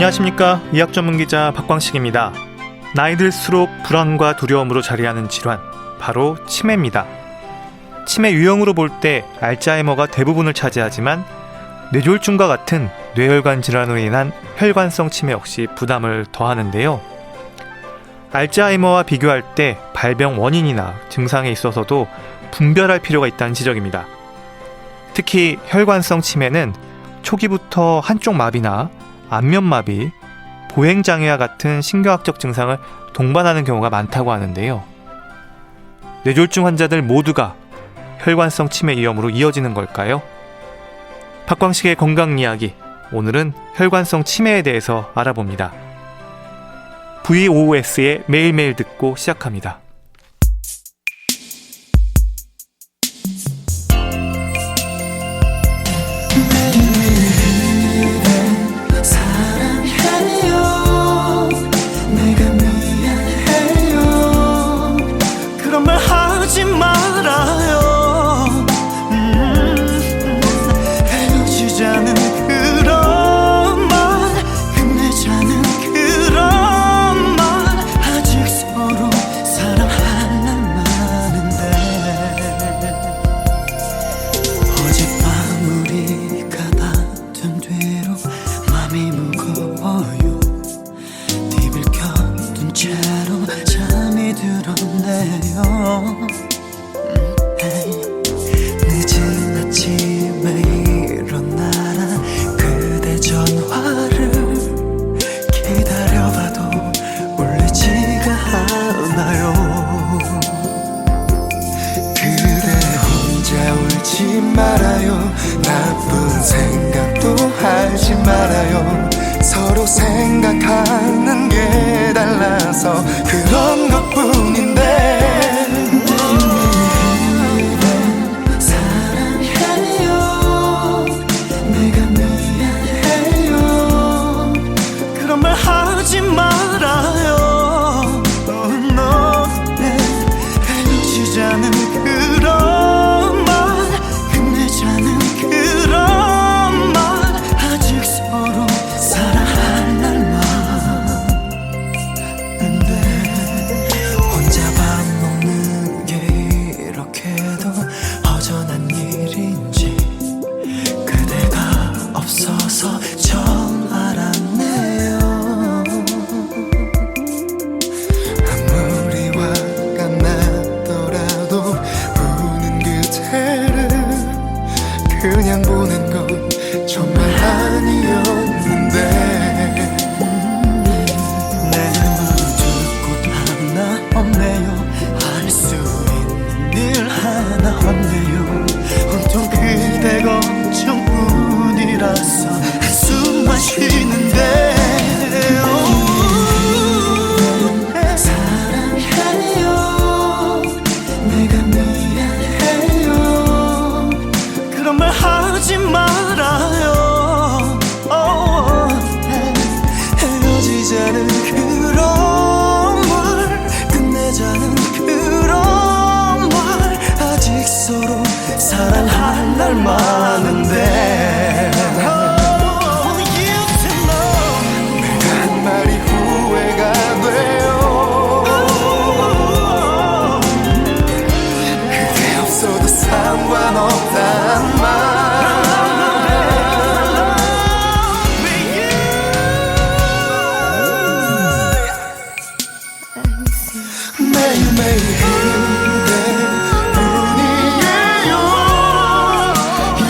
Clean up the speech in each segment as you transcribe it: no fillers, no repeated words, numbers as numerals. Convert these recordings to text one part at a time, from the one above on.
안녕하십니까. 의학 전문 기자 박광식입니다. 나이 들수록 불안과 두려움으로 자리하는 질환, 바로 치매입니다. 치매 유형으로 볼 때 알츠하이머가 대부분을 차지하지만 뇌졸중과 같은 뇌혈관 질환으로 인한 혈관성 치매 역시 부담을 더하는데요. 알츠하이머와 비교할 때 발병 원인이나 증상에 있어서도 분별할 필요가 있다는 지적입니다. 특히 혈관성 치매는 초기부터 한쪽 마비나 안면마비, 보행장애와 같은 신경학적 증상을 동반하는 경우가 많다고 하는데요. 뇌졸중 환자들 모두가 혈관성 치매 위험으로 이어지는 걸까요? 박광식의 건강 이야기, 오늘은 혈관성 치매에 대해서 알아봅니다. VOS의 매일매일 듣고 시작합니다. 늦은 아침에 일어나라 그대 전화를 기다려봐도 울리지가 않아요. 그대 혼자 울지 말아요. 나쁜 생각도 하지 말아요. 서로 생각하는 게 달라서 그런 것뿐인데 사랑해요. 내가 미안해요. 그런 말 하지 말아요. no. 헤어지자는 그런 말, 끝내자는 그런 말, 아직 서로 사랑할 날만 혼자 밥 먹는 게 이렇게도 허전한 일인지 그대가 없어서 처음 알았네요. 아무리 화가 나더라도 보는 그대를 그냥 보낸 건 정말 아니었는데 없네요. 할 수 있는 일 하나 없네요. 온통 그대 걱정뿐이라서 한숨만 쉬는데 사랑해요. 내가 미안해요. 그런 말 하지 말아요. 헤어지자는 그런 끝내자는 그런 말, 아직 서로 사랑할 날 많은데 내가 한 말이 후회가 돼요. 그게 없어도 상관없단 말. 매일매일 그대뿐이에요.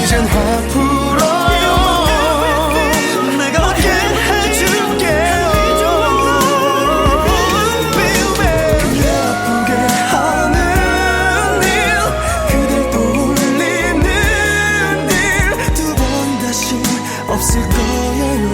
이젠 화풀어요. 내가 어떻게 해줄게요. 그대 아프게 하는 일, 그댈 떠올리는 일 두 번 다시 없을 거예요.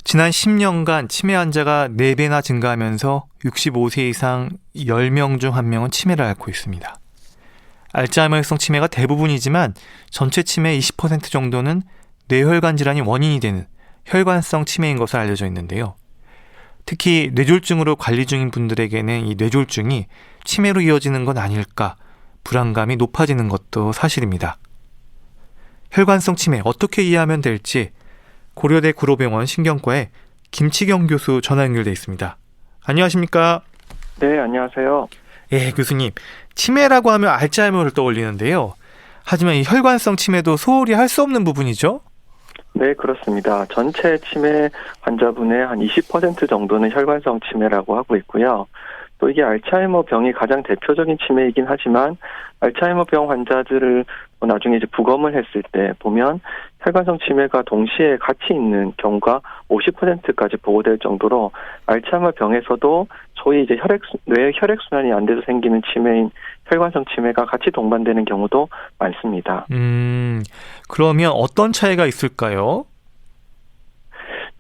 지난 10년간 치매 환자가 4배나 증가하면서 65세 이상 10명 중 1명은 치매를 앓고 있습니다. 알츠하이머성 치매가 대부분이지만 전체 치매의 20% 정도는 뇌혈관 질환이 원인이 되는 혈관성 치매인 것으로 알려져 있는데요. 특히 뇌졸중으로 관리 중인 분들에게는 이 뇌졸중이 치매로 이어지는 건 아닐까 불안감이 높아지는 것도 사실입니다. 혈관성 치매 어떻게 이해하면 될지 고려대 구로병원 신경과의 김치경 교수 전화 연결돼 있습니다. 안녕하십니까? 네, 안녕하세요. 예, 교수님. 치매라고 하면 알츠하이머를 떠올리는데요. 하지만 이 혈관성 치매도 소홀히 할 수 없는 부분이죠? 네, 그렇습니다. 전체 치매 환자분의 한 20% 정도는 혈관성 치매라고 하고 있고요. 또 이게 알츠하이머 병이 가장 대표적인 치매이긴 하지만 알츠하이머 병 환자들을 나중에 이제 부검을 했을 때 보면 혈관성 치매가 동시에 같이 있는 경우가 50%까지 보고될 정도로 알츠하이머 병에서도 소위 이제 뇌 혈액순환이 안 돼서 생기는 치매인 혈관성 치매가 같이 동반되는 경우도 많습니다. 그러면 어떤 차이가 있을까요?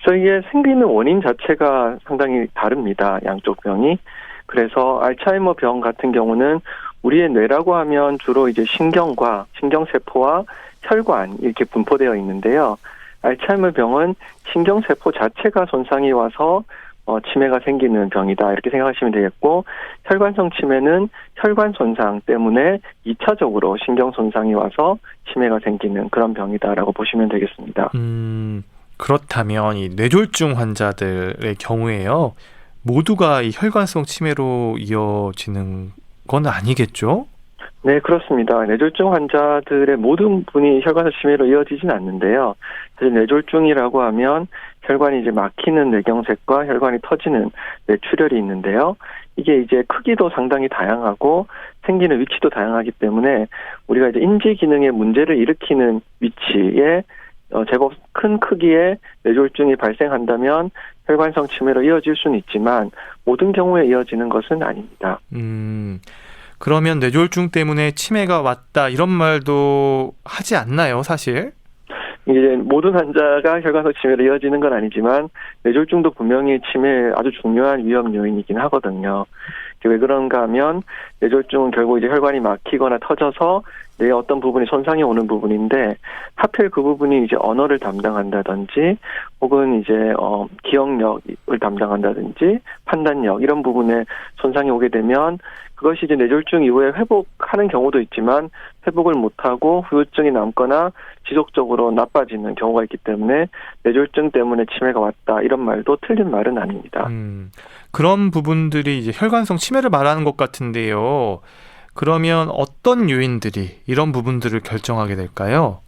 이게 생기는 원인 자체가 상당히 다릅니다. 양쪽 병이. 그래서 알츠하이머 병 같은 경우는 우리의 뇌라고 하면 주로 이제 신경과 신경세포와 혈관 이렇게 분포되어 있는데요. 알츠하이머 병은 신경세포 자체가 손상이 와서 치매가 생기는 병이다 이렇게 생각하시면 되겠고 혈관성 치매는 혈관 손상 때문에 2차적으로 신경 손상이 와서 치매가 생기는 그런 병이다라고 보시면 되겠습니다. 그렇다면 이 뇌졸중 환자들의 경우에요. 모두가 이 혈관성 치매로 이어지는 건 아니겠죠? 네, 그렇습니다. 뇌졸중 환자들의 모든 분이 혈관성 치매로 이어지진 않는데요. 사실 뇌졸중이라고 하면 혈관이 이제 막히는 뇌경색과 혈관이 터지는 뇌출혈이 있는데요. 이게 이제 크기도 상당히 다양하고 생기는 위치도 다양하기 때문에 우리가 이제 인지 기능에 문제를 일으키는 위치에 제법 큰 크기의 뇌졸중이 발생한다면 혈관성 치매로 이어질 수는 있지만 모든 경우에 이어지는 것은 아닙니다. 그러면 뇌졸중 때문에 치매가 왔다 이런 말도 하지 않나요, 사실? 이제 모든 환자가 혈관성 치매로 이어지는 건 아니지만 뇌졸중도 분명히 치매의 아주 중요한 위험 요인이긴 하거든요. 왜 그런가 하면 뇌졸중은 결국 이제 혈관이 막히거나 터져서 뇌의 어떤 부분이 손상이 오는 부분인데 하필 그 부분이 이제 언어를 담당한다든지 혹은 이제 기억력을 담당한다든지 판단력 이런 부분에 손상이 오게 되면 그것이 이제 뇌졸중 이후에 회복하는 경우도 있지만 회복을 못하고 후유증이 남거나 지속적으로 나빠지는 경우가 있기 때문에 뇌졸중 때문에 치매가 왔다 이런 말도 틀린 말은 아닙니다. 그런 부분들이 이제 혈관성 치매를 말하는 것 같은데요. 그러면 어떤 요인들이 이런 부분들을 결정하게 될까요?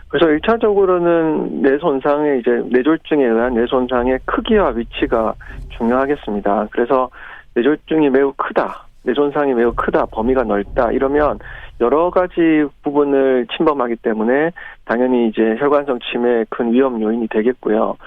그래서 1차적으로는 뇌 손상의 이제 뇌졸중에 의한 뇌 손상의 크기와 위치가 중요하겠습니다. 그래서 뇌졸중이 매우 크다, 뇌 손상이 매우 크다, 범위가 넓다 이러면 여러 가지 부분을 침범하기 때문에 당연히 이제 혈관성 치매의 큰 위험 요인이 되겠고요.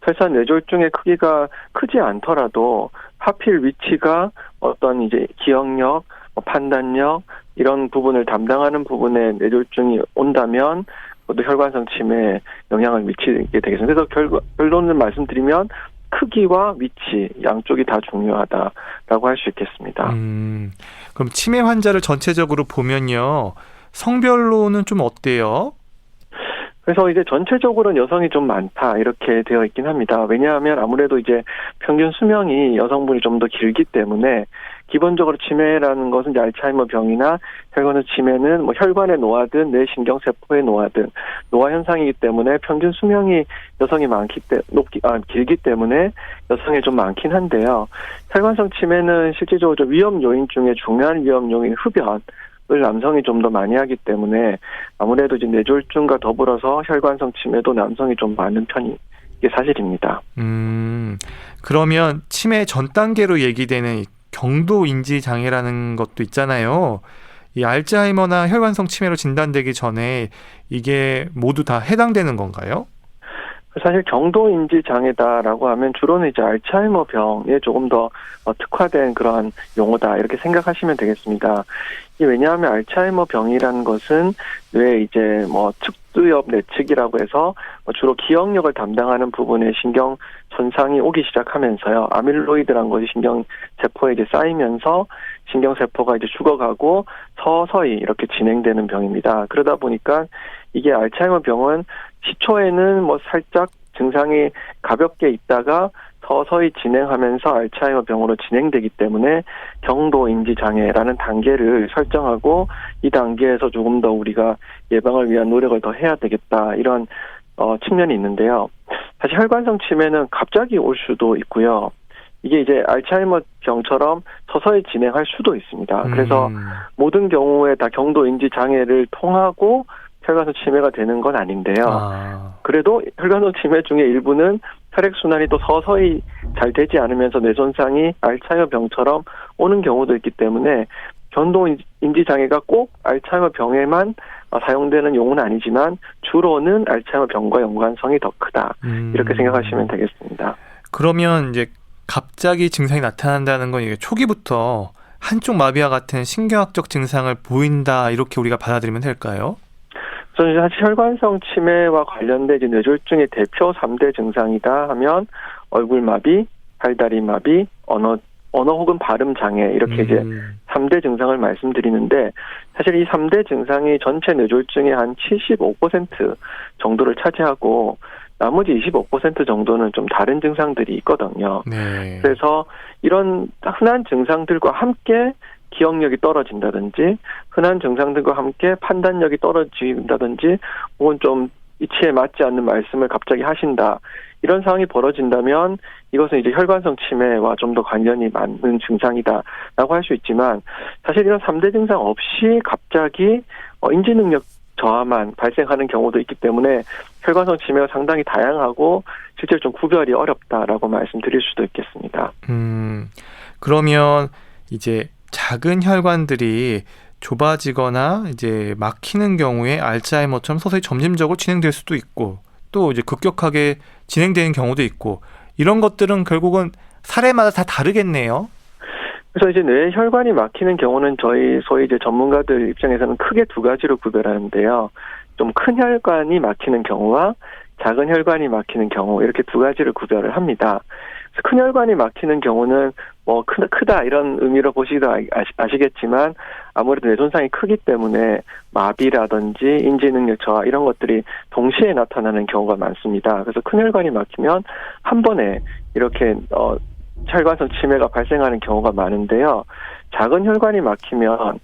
설사 뇌졸중의 크기가 크지 않더라도 하필 위치가 어떤 이제 기억력, 판단력 이런 부분을 담당하는 부분에 뇌졸중이 온다면 그것도 혈관성 치매에 영향을 미치게 되겠습니다. 그래서 결론을 말씀드리면 크기와 위치 양쪽이 다 중요하다라고 할 수 있겠습니다. 그럼 치매 환자를 전체적으로 보면요. 성별로는 좀 어때요? 그래서 이제 전체적으로는 여성이 좀 많다 이렇게 되어 있긴 합니다. 왜냐하면 아무래도 이제 평균 수명이 여성분이 좀 더 길기 때문에 기본적으로 치매라는 것은 이제 알츠하이머 병이나 혈관성 치매는 뭐 혈관에 노화든 뇌신경 세포에 노화든 노화 현상이기 때문에 평균 수명이 여성이 길기 때문에 여성이 좀 많긴 한데요. 혈관성 치매는 실질적으로 좀 위험 요인 중에 중요한 위험 요인 흡연 을 남성이 좀 더 많이 하기 때문에 아무래도 이제 뇌졸중과 더불어서 혈관성 치매도 남성이 좀 많은 편이 이게 사실입니다. 그러면 치매 전 단계로 얘기되는 경도 인지 장애라는 것도 있잖아요. 이 알츠하이머나 혈관성 치매로 진단되기 전에 이게 모두 다 해당되는 건가요? 사실 경도인지 장애다라고 하면 주로는 이제 알츠하이머 병에 조금 더 특화된 그런 용어다 이렇게 생각하시면 되겠습니다. 이게 왜냐하면 알츠하이머 병이라는 것은 뇌 이제 뭐 측두엽 내측이라고 해서 주로 기억력을 담당하는 부분에 신경 손상이 오기 시작하면서요. 아밀로이드라는 것이 신경 세포에 이제 쌓이면서 신경 세포가 이제 죽어가고 서서히 이렇게 진행되는 병입니다. 그러다 보니까 이게 알츠하이머 병은 시초에는 뭐 살짝 증상이 가볍게 있다가 서서히 진행하면서 알츠하이머 병으로 진행되기 때문에 경도 인지 장애라는 단계를 설정하고 이 단계에서 조금 더 우리가 예방을 위한 노력을 더 해야 되겠다 이런 측면이 있는데요. 사실 혈관성 치매는 갑자기 올 수도 있고요. 이게 이제 알츠하이머 병처럼 서서히 진행할 수도 있습니다. 그래서 모든 경우에 다 경도 인지 장애를 통하고 혈관성 치매가 되는 건 아닌데요. 그래도 혈관성 치매 중에 일부는 혈액순환이 또 서서히 잘 되지 않으면서 뇌손상이 알츠하이머 병처럼 오는 경우도 있기 때문에 경도 인지 장애가 꼭 알츠하이머 병에만 사용되는 용어는 아니지만 주로는 알츠하이머 병과 연관성이 더 크다. 이렇게 생각하시면 되겠습니다. 그러면 이제 갑자기 증상이 나타난다는 건 이게 초기부터 한쪽 마비와 같은 신경학적 증상을 보인다 이렇게 우리가 받아들이면 될까요? 그래서 사실 혈관성 치매와 관련된 이제 뇌졸중의 대표 3대 증상이다 하면 얼굴 마비, 팔다리 마비, 언어 혹은 발음 장애 이렇게 이제 3대 증상을 말씀드리는데 사실 이 3대 증상이 전체 뇌졸중의 한 75% 정도를 차지하고 나머지 25% 정도는 좀 다른 증상들이 있거든요. 네. 그래서 이런 흔한 증상들과 함께 기억력이 떨어진다든지 흔한 증상들과 함께 판단력이 떨어진다든지 혹은 좀 이치에 맞지 않는 말씀을 갑자기 하신다. 이런 상황이 벌어진다면 이것은 이제 혈관성 치매와 좀 더 관련이 많은 증상이다라고 할 수 있지만 사실 이런 3대 증상 없이 갑자기 인지능력 저하만 발생하는 경우도 있기 때문에 혈관성 치매가 상당히 다양하고 실제로 좀 구별이 어렵다라고 말씀드릴 수도 있겠습니다. 그러면 이제 작은 혈관들이 좁아지거나 이제 막히는 경우에 알츠하이머처럼 서서히 점진적으로 진행될 수도 있고 또 이제 급격하게 진행되는 경우도 있고 이런 것들은 결국은 사례마다 다 다르겠네요. 그래서 이제 뇌 혈관이 막히는 경우는 저희 소위 이제 전문가들 입장에서는 크게 두 가지로 구별하는데요. 좀 큰 혈관이 막히는 경우와 작은 혈관이 막히는 경우 이렇게 두 가지를 구별을 합니다. 그래서 큰 혈관이 막히는 경우는 뭐 크다 이런 의미로 보시기도 아시겠지만 아무래도 뇌손상이 크기 때문에 마비라든지 인지능력 저하 이런 것들이 동시에 나타나는 경우가 많습니다. 그래서 큰 혈관이 막히면 한 번에 이렇게 혈관성 치매가 발생하는 경우가 많은데요. 작은 혈관이 막히면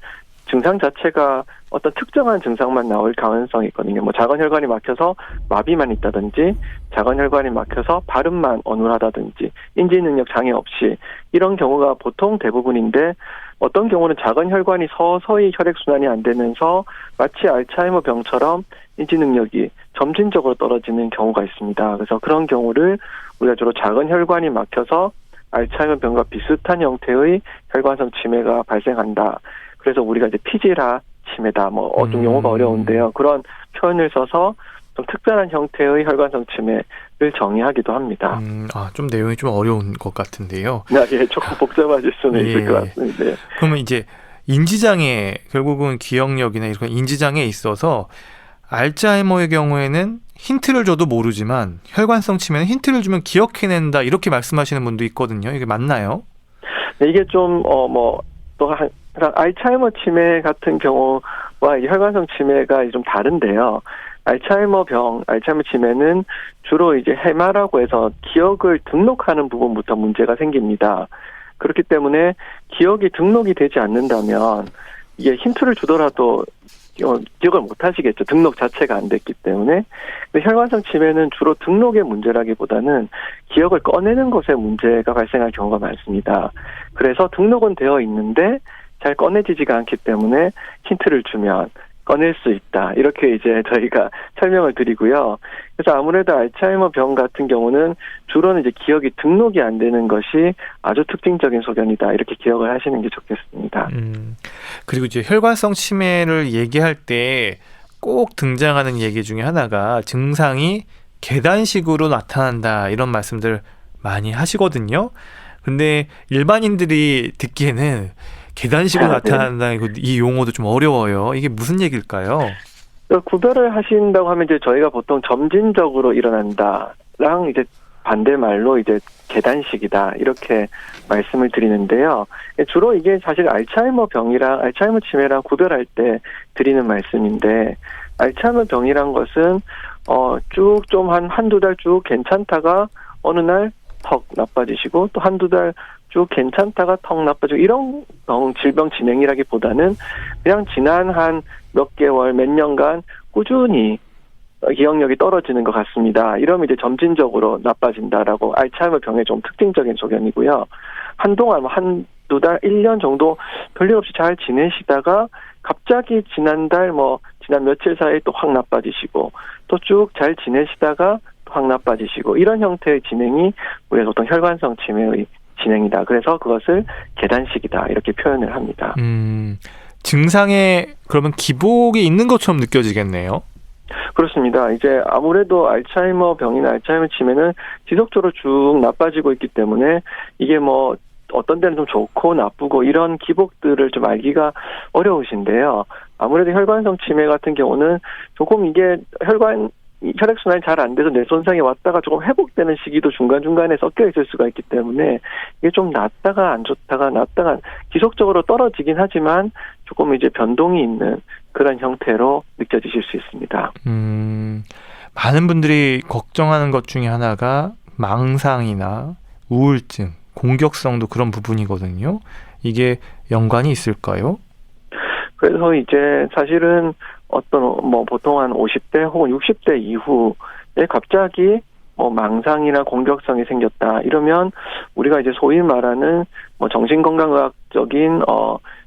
증상 자체가 어떤 특정한 증상만 나올 가능성이 있거든요. 뭐 작은 혈관이 막혀서 마비만 있다든지 작은 혈관이 막혀서 발음만 어눌하다든지 인지 능력 장애 없이 이런 경우가 보통 대부분인데 어떤 경우는 작은 혈관이 서서히 혈액순환이 안 되면서 마치 알츠하이머 병처럼 인지 능력이 점진적으로 떨어지는 경우가 있습니다. 그래서 그런 경우를 우리가 주로 작은 혈관이 막혀서 알츠하이머 병과 비슷한 형태의 혈관성 치매가 발생한다. 그래서 우리가 이제 피지라 치매다, 좀 용어가 어려운데요. 그런 표현을 써서 좀 특별한 형태의 혈관성 치매를 정의하기도 합니다. 좀 내용이 좀 어려운 것 같은데요. 예, 조금 복잡하실 수는 있을 것 같습니다. 그러면 이제 인지장애, 결국은 기억력이나 이런 인지장애에 있어서 알츠하이머의 경우에는 힌트를 줘도 모르지만 혈관성 치매는 힌트를 주면 기억해낸다 이렇게 말씀하시는 분도 있거든요. 이게 맞나요? 네, 이게 좀 또 알츠하이머 치매 같은 경우와 혈관성 치매가 좀 다른데요. 알츠하이머 치매는 주로 이제 해마라고 해서 기억을 등록하는 부분부터 문제가 생깁니다. 그렇기 때문에 기억이 등록이 되지 않는다면 이게 힌트를 주더라도 기억을 못 하시겠죠. 등록 자체가 안 됐기 때문에. 근데 혈관성 치매는 주로 등록의 문제라기보다는 기억을 꺼내는 것에 문제가 발생할 경우가 많습니다. 그래서 등록은 되어 있는데 잘 꺼내지지가 않기 때문에 힌트를 주면 꺼낼 수 있다. 이렇게 이제 저희가 설명을 드리고요. 그래서 아무래도 알츠하이머 병 같은 경우는 주로는 이제 기억이 등록이 안 되는 것이 아주 특징적인 소견이다. 이렇게 기억을 하시는 게 좋겠습니다. 그리고 이제 혈관성 치매를 얘기할 때 꼭 등장하는 얘기 중에 하나가 증상이 계단식으로 나타난다. 이런 말씀들 많이 하시거든요. 근데 일반인들이 듣기에는 계단식으로 나타난다는 이 용어도 좀 어려워요. 이게 무슨 얘기일까요? 구별을 하신다고 하면 이제 저희가 보통 점진적으로 일어난다랑 이제 반대말로 이제 계단식이다 이렇게 말씀을 드리는데요. 주로 이게 사실 알츠하이머 치매랑 구별할 때 드리는 말씀인데 알츠하이머 병이란 것은 쭉 좀 한두 달 쭉 괜찮다가 어느 날 턱 나빠지시고 또 한두 달 쭉 괜찮다가 턱 나빠지고 이런 질병 진행이라기보다는 그냥 지난 한 몇 개월, 몇 년간 꾸준히 기억력이 떨어지는 것 같습니다. 이러면 이제 점진적으로 나빠진다라고 알츠하이머 병의 좀 특징적인 소견이고요. 한동안 한두 달, 1년 정도 별일 없이 잘 지내시다가 갑자기 지난 며칠 사이에 또 확 나빠지시고 또 쭉 잘 지내시다가 또 확 나빠지시고 이런 형태의 진행이 우리가 보통 혈관성 치매의 진행이다. 그래서 그것을 계단식이다. 이렇게 표현을 합니다. 증상에 그러면 기복이 있는 것처럼 느껴지겠네요. 그렇습니다. 이제 아무래도 알츠하이머 병이나 알츠하이머 치매는 지속적으로 쭉 나빠지고 있기 때문에 이게 뭐 어떤 데는 좀 좋고 나쁘고 이런 기복들을 좀 알기가 어려우신데요. 아무래도 혈관성 치매 같은 경우는 조금 이게 혈액순환이 잘 안 돼서 뇌손상이 왔다가 조금 회복되는 시기도 중간중간에 섞여 있을 수가 있기 때문에 이게 좀 났다가 안 좋다가 났다가 지속적으로 떨어지긴 하지만 조금 이제 변동이 있는 그런 형태로 느껴지실 수 있습니다. 많은 분들이 걱정하는 것 중에 하나가 망상이나 우울증, 공격성도 그런 부분이거든요. 이게 연관이 있을까요? 그래서 이제 사실은 보통 한 50대 혹은 60대 이후에 갑자기 망상이나 공격성이 생겼다. 이러면 우리가 이제 소위 말하는 정신건강의학적인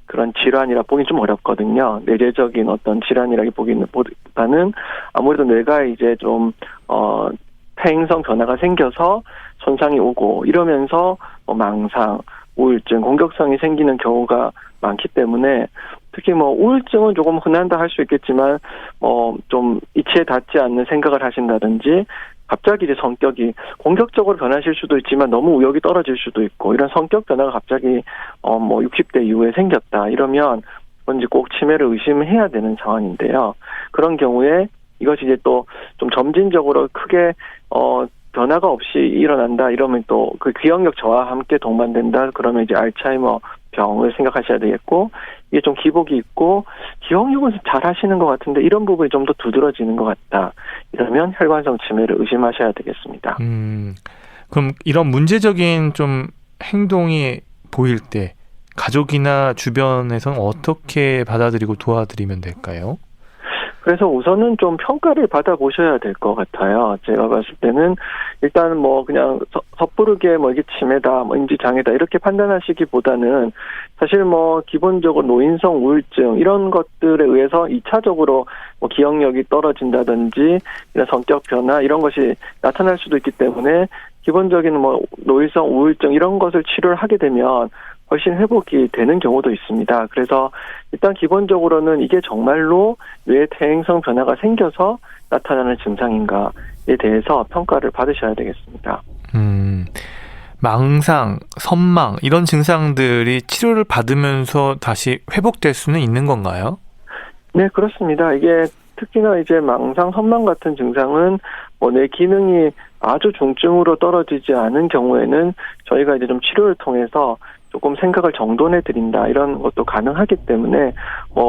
그런 질환이라 보기 좀 어렵거든요. 내재적인 어떤 질환이라기보다는 아무래도 뇌가 이제 좀 퇴행성 변화가 생겨서 손상이 오고 이러면서 망상, 우울증, 공격성이 생기는 경우가 많기 때문에 특히 우울증은 조금 흔한다 할 수 있겠지만 좀 이치에 닿지 않는 생각을 하신다든지 갑자기 이제 성격이 공격적으로 변하실 수도 있지만 너무 의욕이 떨어질 수도 있고 이런 성격 변화가 갑자기 60대 이후에 생겼다 이러면 뭔지 꼭 치매를 의심해야 되는 상황인데요. 그런 경우에 이것이 이제 또 좀 점진적으로 크게 변화가 없이 일어난다 이러면 또 그 기억력 저하와 함께 동반된다 그러면 이제 알츠하이머 병을 생각하셔야 되겠고 이게 좀 기복이 있고 기억력은 잘 하시는 것 같은데 이런 부분이 좀 더 두드러지는 것 같다. 이러면 혈관성 치매를 의심하셔야 되겠습니다. 그럼 이런 문제적인 좀 행동이 보일 때 가족이나 주변에서는 어떻게 받아들이고 도와드리면 될까요? 그래서 우선은 좀 평가를 받아보셔야 될 것 같아요. 제가 봤을 때는 일단 그냥 섣부르게 이게 치매다, 인지장애다 이렇게 판단하시기보다는 사실 기본적으로 노인성 우울증 이런 것들에 의해서 2차적으로 기억력이 떨어진다든지 이런 성격 변화 이런 것이 나타날 수도 있기 때문에 기본적인 노인성 우울증 이런 것을 치료를 하게 되면 훨씬 회복이 되는 경우도 있습니다. 그래서 일단 기본적으로는 이게 정말로 뇌 퇴행성 변화가 생겨서 나타나는 증상인가에 대해서 평가를 받으셔야 되겠습니다. 망상, 선망 이런 증상들이 치료를 받으면서 다시 회복될 수는 있는 건가요? 네, 그렇습니다. 이게 특히나 이제 망상, 선망 같은 증상은 뇌 기능이 아주 중증으로 떨어지지 않은 경우에는 저희가 이제 좀 치료를 통해서 조금 생각을 정돈해 드린다 이런 것도 가능하기 때문에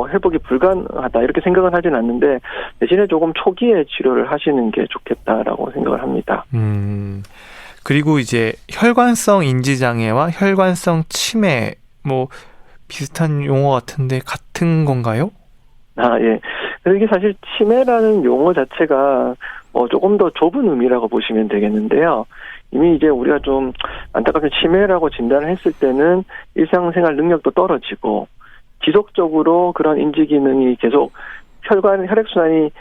회복이 불가능하다 이렇게 생각은 하진 않는데 대신에 조금 초기에 치료를 하시는 게 좋겠다라고 생각을 합니다. 그리고 이제 혈관성 인지장애와 혈관성 치매 비슷한 용어 같은데 같은 건가요? 예. 그래서 이게 사실 치매라는 용어 자체가 조금 더 좁은 의미라고 보시면 되겠는데요. 이미 이제 우리가 좀 안타깝게 치매라고 진단을 했을 때는 일상생활 능력도 떨어지고 지속적으로 그런 인지 기능이 계속 혈액순환이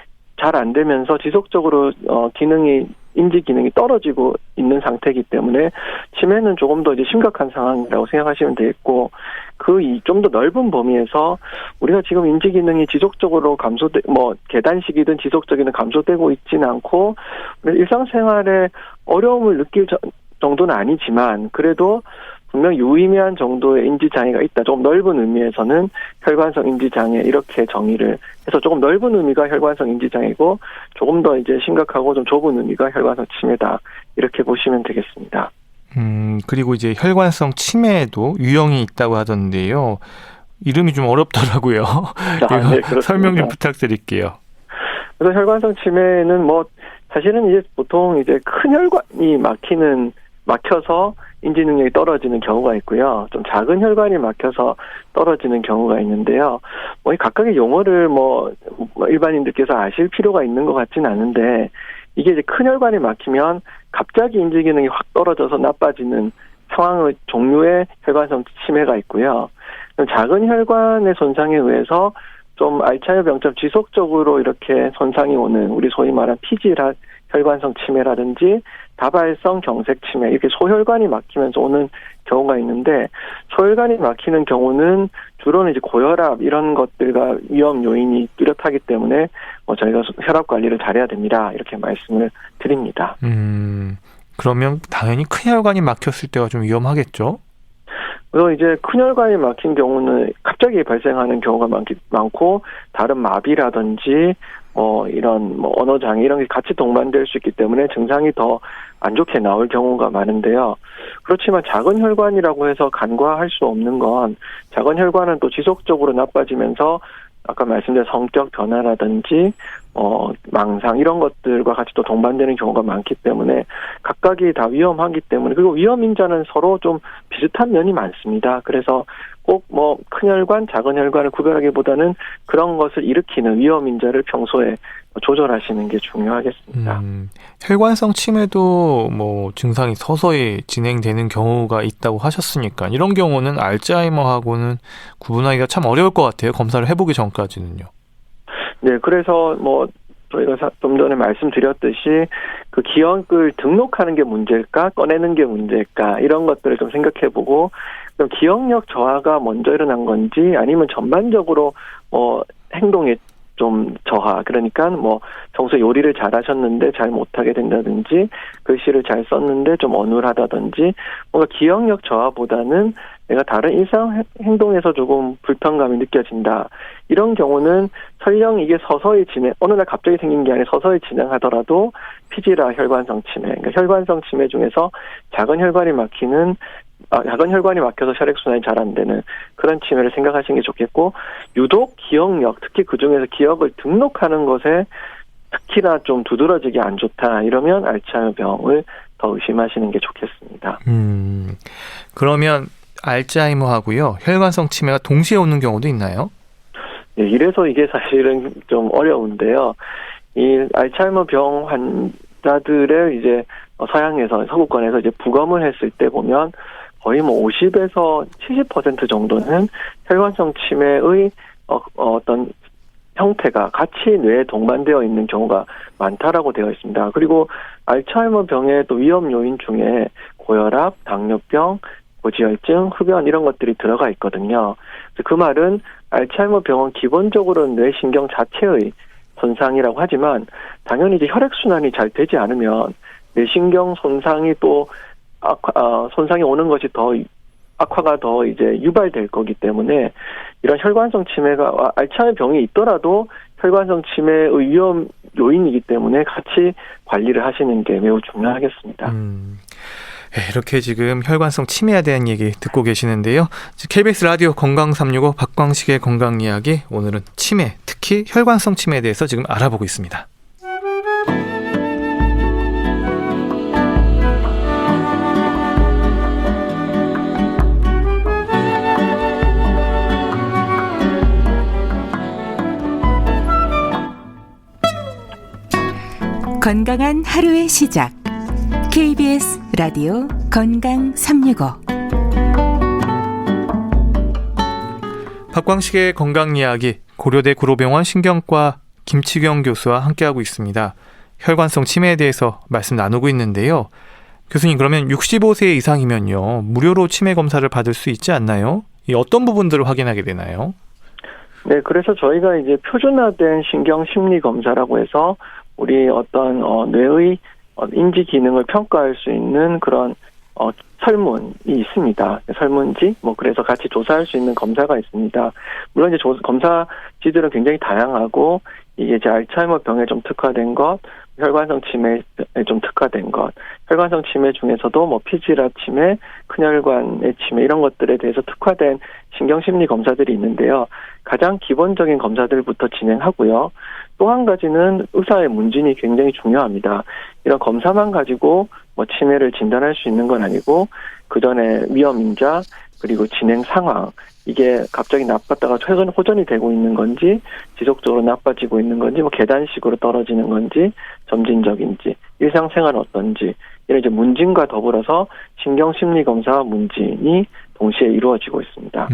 잘 안 되면서 지속적으로 인지 기능이 떨어지고 있는 상태이기 때문에 치매는 조금 더 이제 심각한 상황이라고 생각하시면 되겠고 좀 더 넓은 범위에서 우리가 지금 인지 기능이 지속적으로 계단식이든 지속적이든 감소되고 있지는 않고 일상생활에 어려움을 느낄 정도는 아니지만 그래도 분명 유의미한 정도의 인지장애가 있다. 조금 넓은 의미에서는 혈관성 인지장애 이렇게 정의를 해서 조금 넓은 의미가 혈관성 인지장애고 조금 더 이제 심각하고 좀 좁은 의미가 혈관성 치매다. 이렇게 보시면 되겠습니다. 그리고 이제 혈관성 치매에도 유형이 있다고 하던데요. 이름이 좀 어렵더라고요. 네, 설명 좀 부탁드릴게요. 그래서 혈관성 치매는 사실은 이제 보통 이제 큰 혈관이 막히는 막혀서 인지 능력이 떨어지는 경우가 있고요. 좀 작은 혈관이 막혀서 떨어지는 경우가 있는데요. 이 각각의 용어를 일반인들께서 아실 필요가 있는 것 같지는 않은데, 이게 이제 큰 혈관이 막히면 갑자기 인지 기능이 확 떨어져서 나빠지는 상황의 종류의 혈관성 치매가 있고요. 작은 혈관의 손상에 의해서 좀 알츠하이머병처럼 지속적으로 이렇게 손상이 오는, 우리 소위 말하는 피질한 혈관성 치매라든지 다발성 경색 치매, 이렇게 소혈관이 막히면서 오는 경우가 있는데, 소혈관이 막히는 경우는 주로는 이제 고혈압 이런 것들과 위험 요인이 뚜렷하기 때문에 저희가 혈압 관리를 잘해야 됩니다, 이렇게 말씀을 드립니다. 그러면 당연히 큰 혈관이 막혔을 때가 좀 위험하겠죠? 그래서 이제 큰 혈관이 막힌 경우는 갑자기 발생하는 경우가 많고, 다른 마비라든지 이런 언어 장애 이런 게 같이 동반될 수 있기 때문에 증상이 더 안 좋게 나올 경우가 많은데요. 그렇지만 작은 혈관이라고 해서 간과할 수 없는 건, 작은 혈관은 또 지속적으로 나빠지면서 아까 말씀드린 성격 변화라든지 망상 이런 것들과 같이 또 동반되는 경우가 많기 때문에 각각이 다 위험하기 때문에, 그리고 위험 인자는 서로 좀 비슷한 면이 많습니다. 그래서 꼭 큰 혈관, 작은 혈관을 구별하기보다는 그런 것을 일으키는 위험 인자를 평소에 조절하시는 게 중요하겠습니다. 혈관성 치매도 증상이 서서히 진행되는 경우가 있다고 하셨으니까, 이런 경우는 알츠하이머하고는 구분하기가 참 어려울 것 같아요. 검사를 해보기 전까지는요. 네, 그래서 저희가 좀 전에 말씀드렸듯이 그 기억을 등록하는 게 문제일까, 꺼내는 게 문제일까, 이런 것들을 좀 생각해보고, 그럼 기억력 저하가 먼저 일어난 건지, 아니면 전반적으로 행동에 좀 저하, 그러니까 평소에 요리를 잘 하셨는데 잘 못하게 된다든지, 글씨를 잘 썼는데 좀 어눌하다든지, 뭔가 기억력 저하보다는 내가 다른 일상 행동에서 조금 불편감이 느껴진다, 이런 경우는 설령 이게 서서히 어느 날 갑자기 생긴 게 아니라 서서히 진행하더라도 피지라 혈관성 치매, 그러니까 혈관성 치매 중에서 작은 혈관이 막혀서 혈액순환이 잘 안 되는 그런 치매를 생각하시는 게 좋겠고, 유독 기억력, 특히 그중에서 기억을 등록하는 것에 특히나 좀 두드러지게 안 좋다, 이러면 알츠하이머병을 더 의심하시는 게 좋겠습니다. 그러면 알츠하이머하고요, 혈관성 치매가 동시에 오는 경우도 있나요? 네, 이래서 이게 사실은 좀 어려운데요. 이 알츠하이머병 환자들의 이제 서양에서, 서구권에서 이제 부검을 했을 때 보면 거의 50에서 70% 정도는 혈관성 치매의 어떤 형태가 같이 뇌에 동반되어 있는 경우가 많다라고 되어 있습니다. 그리고 알츠하이머병의 또 위험 요인 중에 고혈압, 당뇨병, 고지혈증, 흡연 이런 것들이 들어가 있거든요. 그 말은 알츠하이머병은 기본적으로는 뇌신경 자체의 손상이라고 하지만, 당연히 이제 혈액순환이 잘 되지 않으면 뇌신경 손상이 또 손상이 오는 것이 악화가 더 이제 유발될 거기 때문에, 이런 혈관성 치매가 알츠하이머병이 있더라도 혈관성 치매의 위험 요인이기 때문에 같이 관리를 하시는 게 매우 중요하겠습니다. 이렇게 지금 혈관성 치매에 대한 얘기 듣고 계시는데요. KBS 라디오 건강365 박광식의 건강 이야기, 오늘은 치매, 특히 혈관성 치매에 대해서 지금 알아보고 있습니다. 건강한 하루의 시작. KBS 라디오 건강365. 박광식의 건강 이야기, 고려대 구로병원 신경과 김치경 교수와 함께하고 있습니다. 혈관성 치매에 대해서 말씀 나누고 있는데요. 교수님, 그러면 65세 이상이면요, 무료로 치매 검사를 받을 수 있지 않나요? 어떤 부분들을 확인하게 되나요? 네, 그래서 저희가 이제 표준화된 신경 심리 검사라고 해서 우리 어떤 뇌의 인지 기능을 평가할 수 있는 그런 설문이 있습니다. 설문지, 그래서 같이 조사할 수 있는 검사가 있습니다. 물론 이제 검사지들은 굉장히 다양하고, 이게 이제 알츠하이머병에 좀 특화된 것, 혈관성 치매에 좀 특화된 것, 혈관성 치매 중에서도 피지라 치매, 큰혈관의 치매 이런 것들에 대해서 특화된 신경심리 검사들이 있는데요. 가장 기본적인 검사들부터 진행하고요. 또 한 가지는 의사의 문진이 굉장히 중요합니다. 이런 검사만 가지고 뭐 치매를 진단할 수 있는 건 아니고 그 전에 위험 인자 그리고 진행 상황 이게 갑자기 나빴다가 호전이 되고 있는 건지 지속적으로 나빠지고 있는 건지 뭐 계단식으로 떨어지는 건지 점진적인지 일상생활은 어떤지 이런 이제 문진과 더불어서 신경심리검사와 문진이 동시에 이루어지고 있습니다.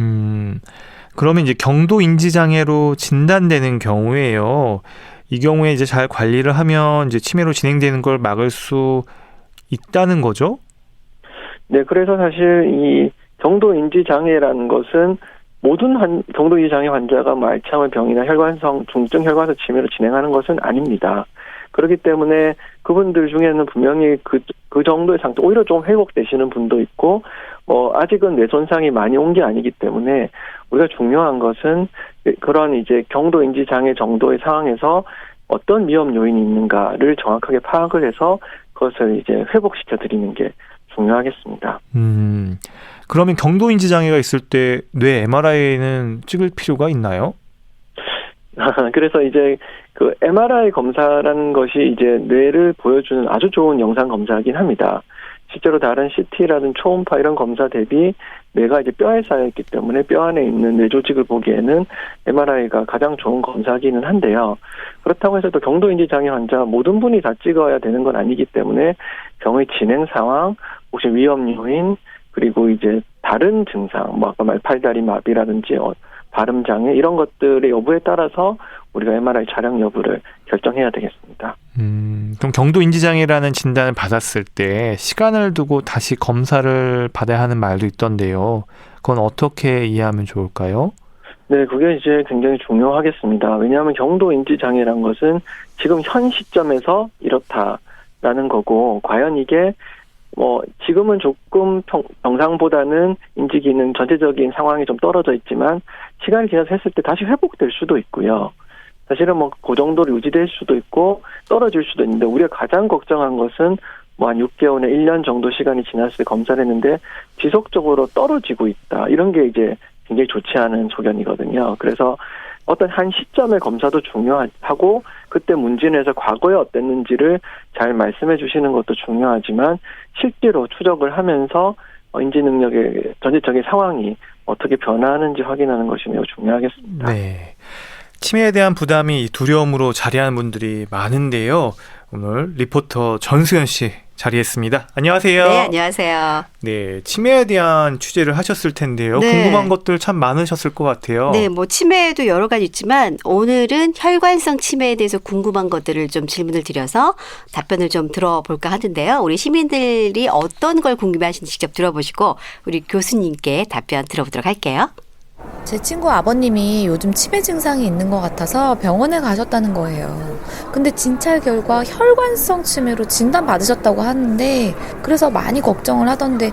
그러면 이제 경도 인지 장애로 진단되는 경우에요. 이 경우에 이제 잘 관리를 하면 이제 치매로 진행되는 걸 막을 수 있다는 거죠? 네, 그래서 사실 이 경도 인지 장애라는 것은 모든 경도 인지 장애 환자가 뭐 알츠하이머 병이나 혈관성 중증 혈관성 치매로 진행하는 것은 아닙니다. 그렇기 때문에 그분들 중에는 분명히 그 정도의 상태 오히려 좀 회복되시는 분도 있고 아직은 뇌 손상이 많이 온 게 아니기 때문에 우리가 중요한 것은 그런 이제 경도 인지 장애 정도의 상황에서 어떤 위험 요인이 있는가를 정확하게 파악을 해서 그것을 이제 회복시켜 드리는 게 중요하겠습니다. 그러면 경도 인지 장애가 있을 때 뇌 MRI는 찍을 필요가 있나요? 그래서 이제 그 MRI 검사라는 것이 이제 뇌를 보여주는 아주 좋은 영상 검사이긴 합니다. 실제로 다른 CT라든 초음파 이런 검사 대비 뇌가 이제 뼈에 쌓여있기 때문에 뼈 안에 있는 뇌 조직을 보기에는 MRI가 가장 좋은 검사기는 한데요. 그렇다고 해서 또 경도인지 장애 환자 모든 분이 다 찍어야 되는 건 아니기 때문에 병의 진행 상황, 혹시 위험 요인, 그리고 이제 다른 증상, 뭐 아까 팔다리 마비라든지 발음 장애 이런 것들의 여부에 따라서 우리가 MRI 촬영 여부를 결정해야 되겠습니다. 그럼 경도 인지 장애라는 진단을 받았을 때 시간을 두고 다시 검사를 받아야 하는 말도 있던데요. 그건 어떻게 이해하면 좋을까요? 네, 그게 이제 굉장히 중요하겠습니다. 왜냐하면 경도 인지 장애란 것은 지금 현 시점에서 이렇다라는 거고, 과연 이게 지금은 조금 정상보다는 인지 기능 전체적인 상황이 좀 떨어져 있지만 시간이 지나서 했을 때 다시 회복될 수도 있고요. 사실은 그 정도로 유지될 수도 있고 떨어질 수도 있는데 우리가 가장 걱정한 것은 한 6개월에 1년 정도 시간이 지났을 때 검사를 했는데 지속적으로 떨어지고 있다. 이런 게 이제 굉장히 좋지 않은 소견이거든요. 그래서 어떤 한 시점의 검사도 중요하고 그때 문진에서 과거에 어땠는지를 잘 말씀해 주시는 것도 중요하지만 실제로 추적을 하면서 인지 능력의 전체적인 상황이 어떻게 변화하는지 확인하는 것이 매우 중요하겠습니다. 네. 치매에 대한 부담이 두려움으로 자리하는 분들이 많은데요. 오늘 리포터 전수연 씨 자리했습니다. 안녕하세요. 네, 안녕하세요. 네, 치매에 대한 취재를 하셨을 텐데요. 네. 궁금한 것들 참 많으셨을 것 같아요. 네, 치매에도 여러 가지 있지만 오늘은 혈관성 치매에 대해서 궁금한 것들을 좀 질문을 드려서 답변을 좀 들어볼까 하는데요. 우리 시민들이 어떤 걸 궁금해하시는지 직접 들어보시고 우리 교수님께 답변 들어보도록 할게요. 제 친구 아버님이 요즘 치매 증상이 있는 것 같아서 병원에 가셨다는 거예요. 근데 진찰 결과 혈관성 치매로 진단받으셨다고 하는데 그래서 많이 걱정을 하던데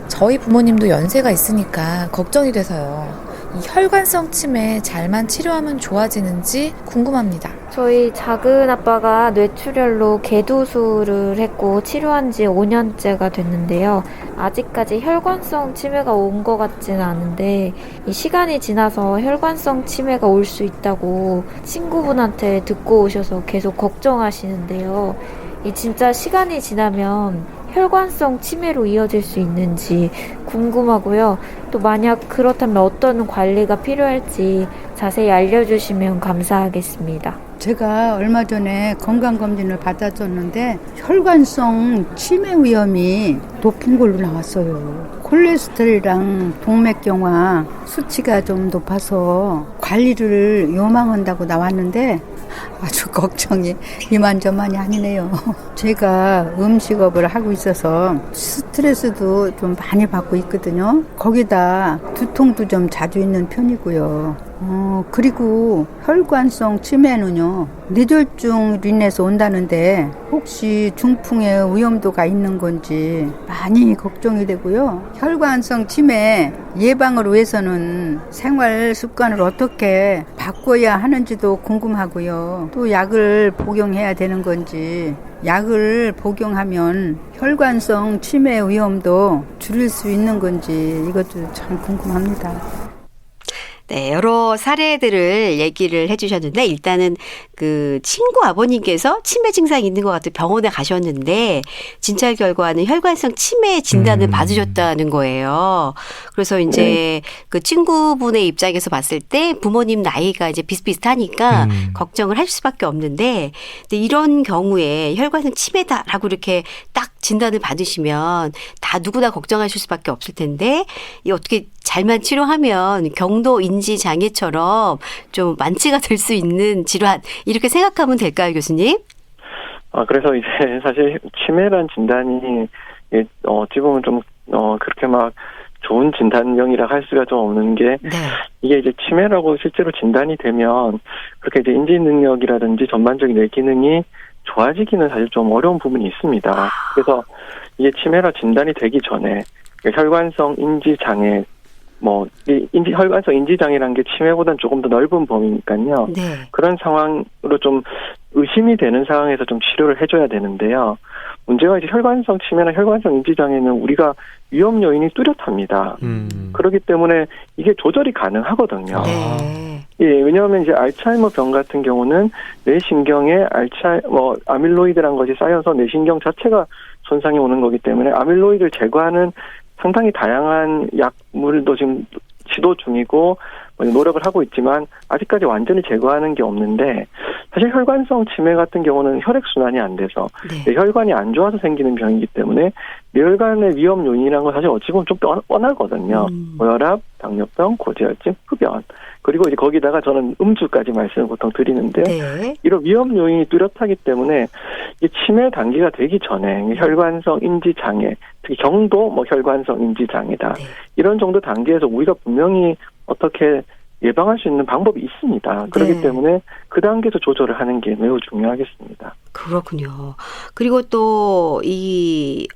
저희 부모님도 연세가 있으니까 걱정이 돼서요. 이 혈관성 치매 잘만 치료하면 좋아지는지 궁금합니다. 저희 작은 아빠가 뇌출혈로 개도수를 했고 치료한 지 5년째가 됐는데요. 아직까지 혈관성 치매가 온 것 같지는 않은데 이 시간이 지나서 혈관성 치매가 올 수 있다고 친구분한테 듣고 오셔서 계속 걱정하시는데요. 이 진짜 시간이 지나면 혈관성 치매로 이어질 수 있는지 궁금하고요. 또 만약 그렇다면 어떤 관리가 필요할지 자세히 알려주시면 감사하겠습니다. 제가 얼마 전에 건강검진을 받았었는데 혈관성 치매 위험이 높은 걸로 나왔어요. 콜레스테롤이랑 동맥경화 수치가 좀 높아서 관리를 요망한다고 나왔는데 아주 걱정이 이만저만이 아니네요. 제가 음식업을 하고 있어서 스트레스도 좀 많이 받고 있거든요. 거기다 두통도 좀 자주 있는 편이고요. 그리고 혈관성 치매는요, 뇌졸중으로 인해서 온다는데 혹시 중풍의 위험도가 있는 건지 많이 걱정이 되고요. 혈관성 치매 예방을 위해서는 생활 습관을 어떻게 바꿔야 하는지도 궁금하고요. 또 약을 복용해야 되는 건지, 약을 복용하면 혈관성 치매 위험도 줄일 수 있는 건지 이것도 참 궁금합니다. 네, 여러 사례들을 얘기를 해주셨는데 일단은 그 친구 아버님께서 치매 증상이 있는 것 같아 병원에 가셨는데 진찰 결과는 혈관성 치매 진단을 받으셨다는 거예요. 그래서 이제 그 친구분의 입장에서 봤을 때 부모님 나이가 이제 비슷비슷하니까 걱정을 할 수밖에 없는데 근데 이런 경우에 혈관성 치매다라고 이렇게 딱 진단을 받으시면 다 누구나 걱정하실 수밖에 없을 텐데 이 어떻게 잘만 치료하면 경도 인지 장애처럼 좀 완치가 될 수 있는 질환 이렇게 생각하면 될까요, 교수님? 그래서 이제 사실 치매란 진단이 어찌 보면 좀 그렇게 막 좋은 진단명이라 할 수가 좀 없는 게 네. 이게 이제 치매라고 실제로 진단이 되면 그렇게 이제 인지 능력이라든지 전반적인 뇌 기능이 좋아지기는 사실 좀 어려운 부분이 있습니다. 그래서 이게 치매라 진단이 되기 전에 혈관성 인지 장애 혈관성 인지 장애라는 게 치매보다는 조금 더 넓은 범위니까요. 네. 그런 상황으로 좀 의심이 되는 상황에서 좀 치료를 해줘야 되는데요. 문제가 이제 혈관성 치매나 혈관성 인지 장애는 우리가 위험 요인이 뚜렷합니다. 그렇기 때문에 이게 조절이 가능하거든요. 네. 예, 왜냐하면 이제 알츠하이머 병 같은 경우는 뇌신경에 아밀로이드란 것이 쌓여서 뇌신경 자체가 손상이 오는 거기 때문에 아밀로이드를 제거하는 상당히 다양한 약물도 지금 시도 중이고 노력을 하고 있지만 아직까지 완전히 제거하는 게 없는데 사실 혈관성 치매 같은 경우는 혈액순환이 안 돼서 네. 혈관이 안 좋아서 생기는 병이기 때문에 뇌혈관의 위험 요인이라는 건 사실 어찌 보면 좀 뻔하거든요. 고혈압, 당뇨병, 고지혈증, 흡연 그리고 이제 거기다가 저는 음주까지 말씀을 보통 드리는데 네. 이런 위험 요인이 뚜렷하기 때문에 이 치매 단계가 되기 전에 혈관성 인지 장애, 특히 경도 혈관성 인지 장애다. 네. 이런 정도 단계에서 우리가 분명히 어떻게 예방할 수 있는 방법이 있습니다. 그렇기 네. 때문에 그 단계에서 조절을 하는 게 매우 중요하겠습니다. 그렇군요. 그리고 또 이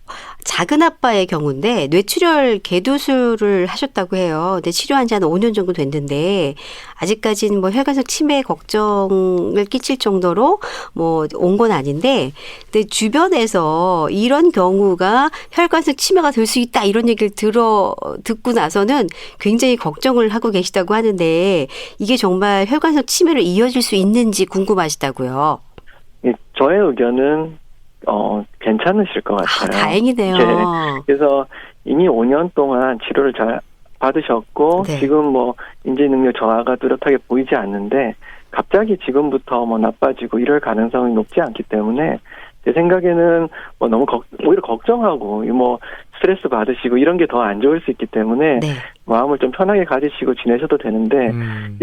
작은 아빠의 경우인데 뇌출혈 개두술을 하셨다고 해요. 근데 치료한 지 한 5년 정도 됐는데 아직까지는 혈관성 치매 걱정을 끼칠 정도로 온 건 아닌데 근데 주변에서 이런 경우가 혈관성 치매가 될 수 있다 이런 얘기를 듣고 나서는 굉장히 걱정을 하고 계시다고 하는데 이게 정말 혈관성 치매로 이어질 수 있는지 궁금하시다고요. 저의 의견은 괜찮으실 것 같아요. 다행이네요. 네. 그래서 이미 5년 동안 치료를 잘 받으셨고 네. 지금 인지 능력 저하가 뚜렷하게 보이지 않는데 갑자기 지금부터 나빠지고 이럴 가능성이 높지 않기 때문에 제 생각에는 너무 오히려 걱정하고 스트레스 받으시고 이런 게 더 안 좋을 수 있기 때문에 네. 마음을 좀 편하게 가지시고 지내셔도 되는데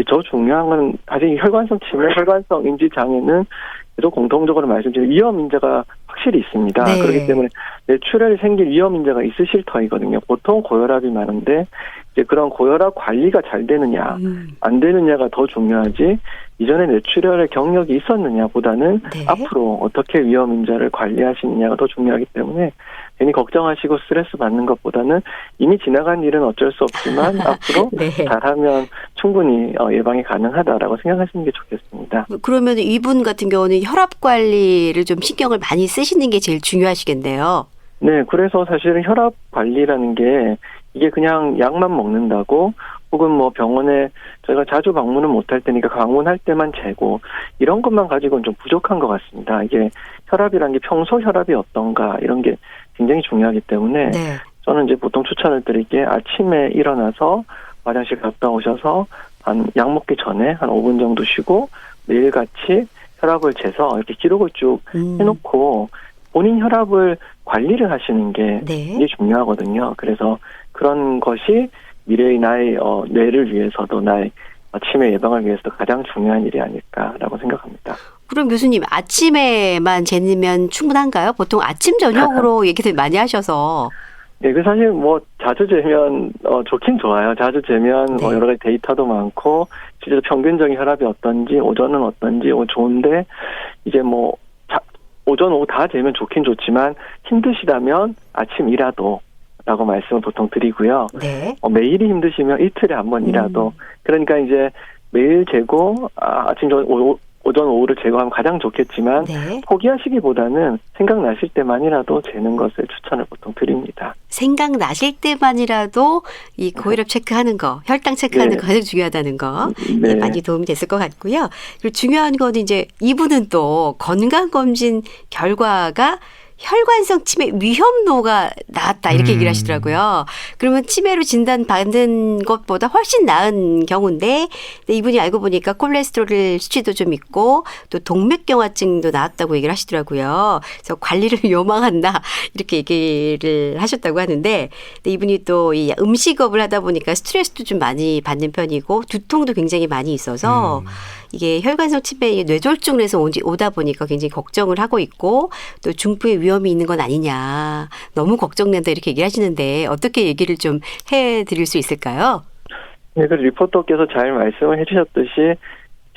더 중요한 건 사실 혈관성 치매, 혈관성 인지 장애는 또 공통적으로 말씀드리면 위험 인자가 확실히 있습니다. 네. 그렇기 때문에 뇌출혈이 생길 위험 인자가 있으실 터이거든요. 보통 고혈압이 많은데 이제 그런 고혈압 관리가 잘 되느냐 안 되느냐가 더 중요하지 이전에 뇌출혈의 경력이 있었느냐보다는 네. 앞으로 어떻게 위험 인자를 관리하시느냐가 더 중요하기 때문에 괜히 걱정하시고 스트레스 받는 것보다는 이미 지나간 일은 어쩔 수 없지만 앞으로 네. 잘하면 충분히 예방이 가능하다라고 생각하시는 게 좋겠습니다. 그러면 이분 같은 경우는 혈압 관리를 좀 신경을 많이 쓰시는 게 제일 중요하시겠네요. 네, 그래서 사실은 혈압 관리라는 게 이게 그냥 약만 먹는다고 혹은 병원에 저희가 자주 방문은 못할 테니까 방문할 때만 재고 이런 것만 가지고는 좀 부족한 것 같습니다. 이게 혈압이라는 게 평소 혈압이 어떤가 이런 게 굉장히 중요하기 때문에 네. 저는 이제 보통 추천을 드릴 게 아침에 일어나서 화장실 갔다 오셔서 한 약 먹기 전에 한 5분 정도 쉬고 매일같이 혈압을 재서 이렇게 기록을 쭉 해놓고 본인 혈압을 관리를 하시는 게 네. 이게 중요하거든요. 그래서 그런 것이 미래의 나의 뇌를 위해서도 나의 치매 예방을 위해서도 가장 중요한 일이 아닐까라고 생각합니다. 그럼 교수님 아침에만 재면 충분한가요? 보통 아침 저녁으로 얘기들 많이 하셔서. 네, 그 사실 자주 재면 좋긴 좋아요. 자주 재면 네. 여러 가지 데이터도 많고 실제로 평균적인 혈압이 어떤지 오전은 어떤지 좋은데 이제 오전 오후 다 재면 좋긴 좋지만 힘드시다면 아침이라도 라고 말씀을 보통 드리고요. 네. 매일이 힘드시면 이틀에 한 번이라도 그러니까 이제 매일 재고 아침 오전 오후를 제거하면 가장 좋겠지만 네. 포기하시기보다는 생각나실 때만이라도 재는 것을 추천을 보통 드립니다. 생각나실 때만이라도 이 고혈압 체크하는 거, 혈당 체크하는 네. 거 가장 중요하다는 거 네. 많이 도움이 됐을 것 같고요. 그리고 중요한 건 이제 이분은 또 건강검진 결과가 혈관성 치매 위험도가 나왔다 이렇게 얘기를 하시더라고요. 그러면 치매로 진단받은 것보다 훨씬 나은 경우인데 근데 이분이 알고 보니까 콜레스테롤 수치도 좀 있고 또 동맥경화증도 나왔다고 얘기를 하시더라고요. 그래서 관리를 요망한다 이렇게 얘기를 하셨다고 하는데 근데 이분이 또 이 음식업을 하다 보니까 스트레스도 좀 많이 받는 편이고 두통도 굉장히 많이 있어서 이게 혈관성 치매 뇌졸중을 해서 오다 보니까 굉장히 걱정을 하고 있고 또 중풍의 위험이 있는 건 아니냐. 너무 걱정된다 이렇게 얘기를 하시는데 어떻게 얘기를 좀 해드릴 수 있을까요? 네, 그 리포터께서 잘 말씀을 해주셨듯이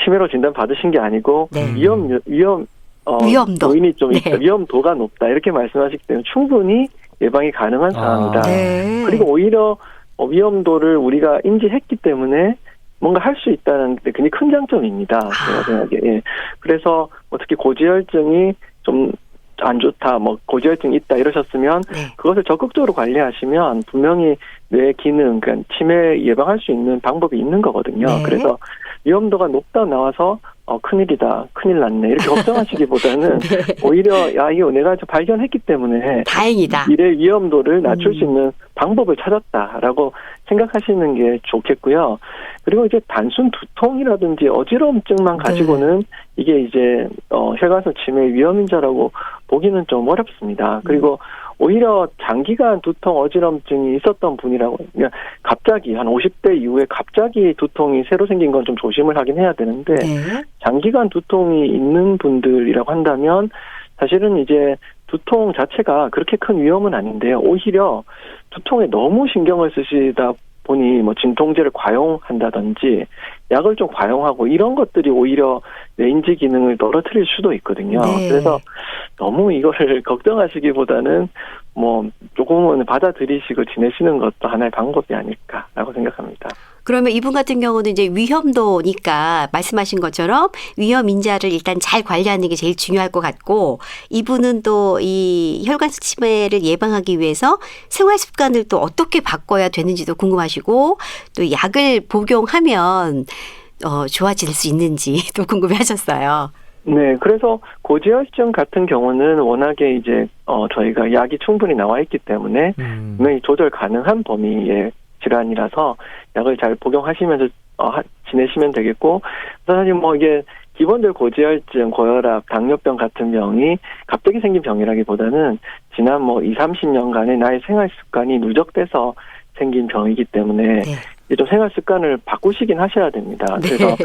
치매로 진단 받으신 게 아니고 네. 위험도 요인이 좀 있다. 네. 위험도가 높다 이렇게 말씀하시기 때문에 충분히 예방이 가능한 상황이다. 네. 그리고 오히려 위험도를 우리가 인지했기 때문에 뭔가 할 수 있다는 데 굉장히 큰 장점입니다. 제가 생각에. 예. 그래서 특히 고지혈증이 좀 안 좋다, 고지혈증이 있다 이러셨으면 네. 그것을 적극적으로 관리하시면 분명히 뇌 기능, 그러니까 치매 예방할 수 있는 방법이 있는 거거든요. 네. 그래서 위험도가 높다 나와서 큰일이다, 큰일 났네 이렇게 걱정하시기보다는 네. 오히려 이거 내가 좀 발견했기 때문에 다행이다. 미래 위험도를 낮출 수 있는 방법을 찾았다라고 생각하시는 게 좋겠고요. 그리고 이제 단순 두통이라든지 어지러움증만 가지고는 이게 이제 혈관성 치매 위험인자라고 보기는 좀 어렵습니다. 그리고 오히려 장기간 두통, 어지럼증이 있었던 분이라고, 그러니까 갑자기 한 50대 이후에 갑자기 두통이 새로 생긴 건 좀 조심을 하긴 해야 되는데 네. 장기간 두통이 있는 분들이라고 한다면 사실은 이제 두통 자체가 그렇게 큰 위험은 아닌데요. 오히려 두통에 너무 신경을 쓰시다 보니 진통제를 과용한다든지 약을 좀 과용하고 이런 것들이 오히려 뇌인지 기능을 떨어뜨릴 수도 있거든요. 네. 그래서 너무 이거를 걱정하시기보다는 조금은 받아들이시고 지내시는 것도 하나의 방법이 아닐까라고 생각합니다. 그러면 이분 같은 경우는 이제 위험도니까 말씀하신 것처럼 위험 인자를 일단 잘 관리하는 게 제일 중요할 것 같고 이분은 또 이 혈관성 치매를 예방하기 위해서 생활 습관을 또 어떻게 바꿔야 되는지도 궁금하시고 또 약을 복용하면 좋아질 수 있는지 또 궁금해하셨어요. 네, 그래서 고지혈증 같은 경우는 워낙에 이제 저희가 약이 충분히 나와 있기 때문에 분명히 조절 가능한 범위의 질환이라서 약을 잘 복용하시면서 지내시면 되겠고 사실 이게 기본적으로 고지혈증, 고혈압, 당뇨병 같은 병이 갑자기 생긴 병이라기보다는 지난 20, 30년간의 나의 생활 습관이 누적돼서 생긴 병이기 때문에 네. 좀 생활 습관을 바꾸시긴 하셔야 됩니다. 네. 그래서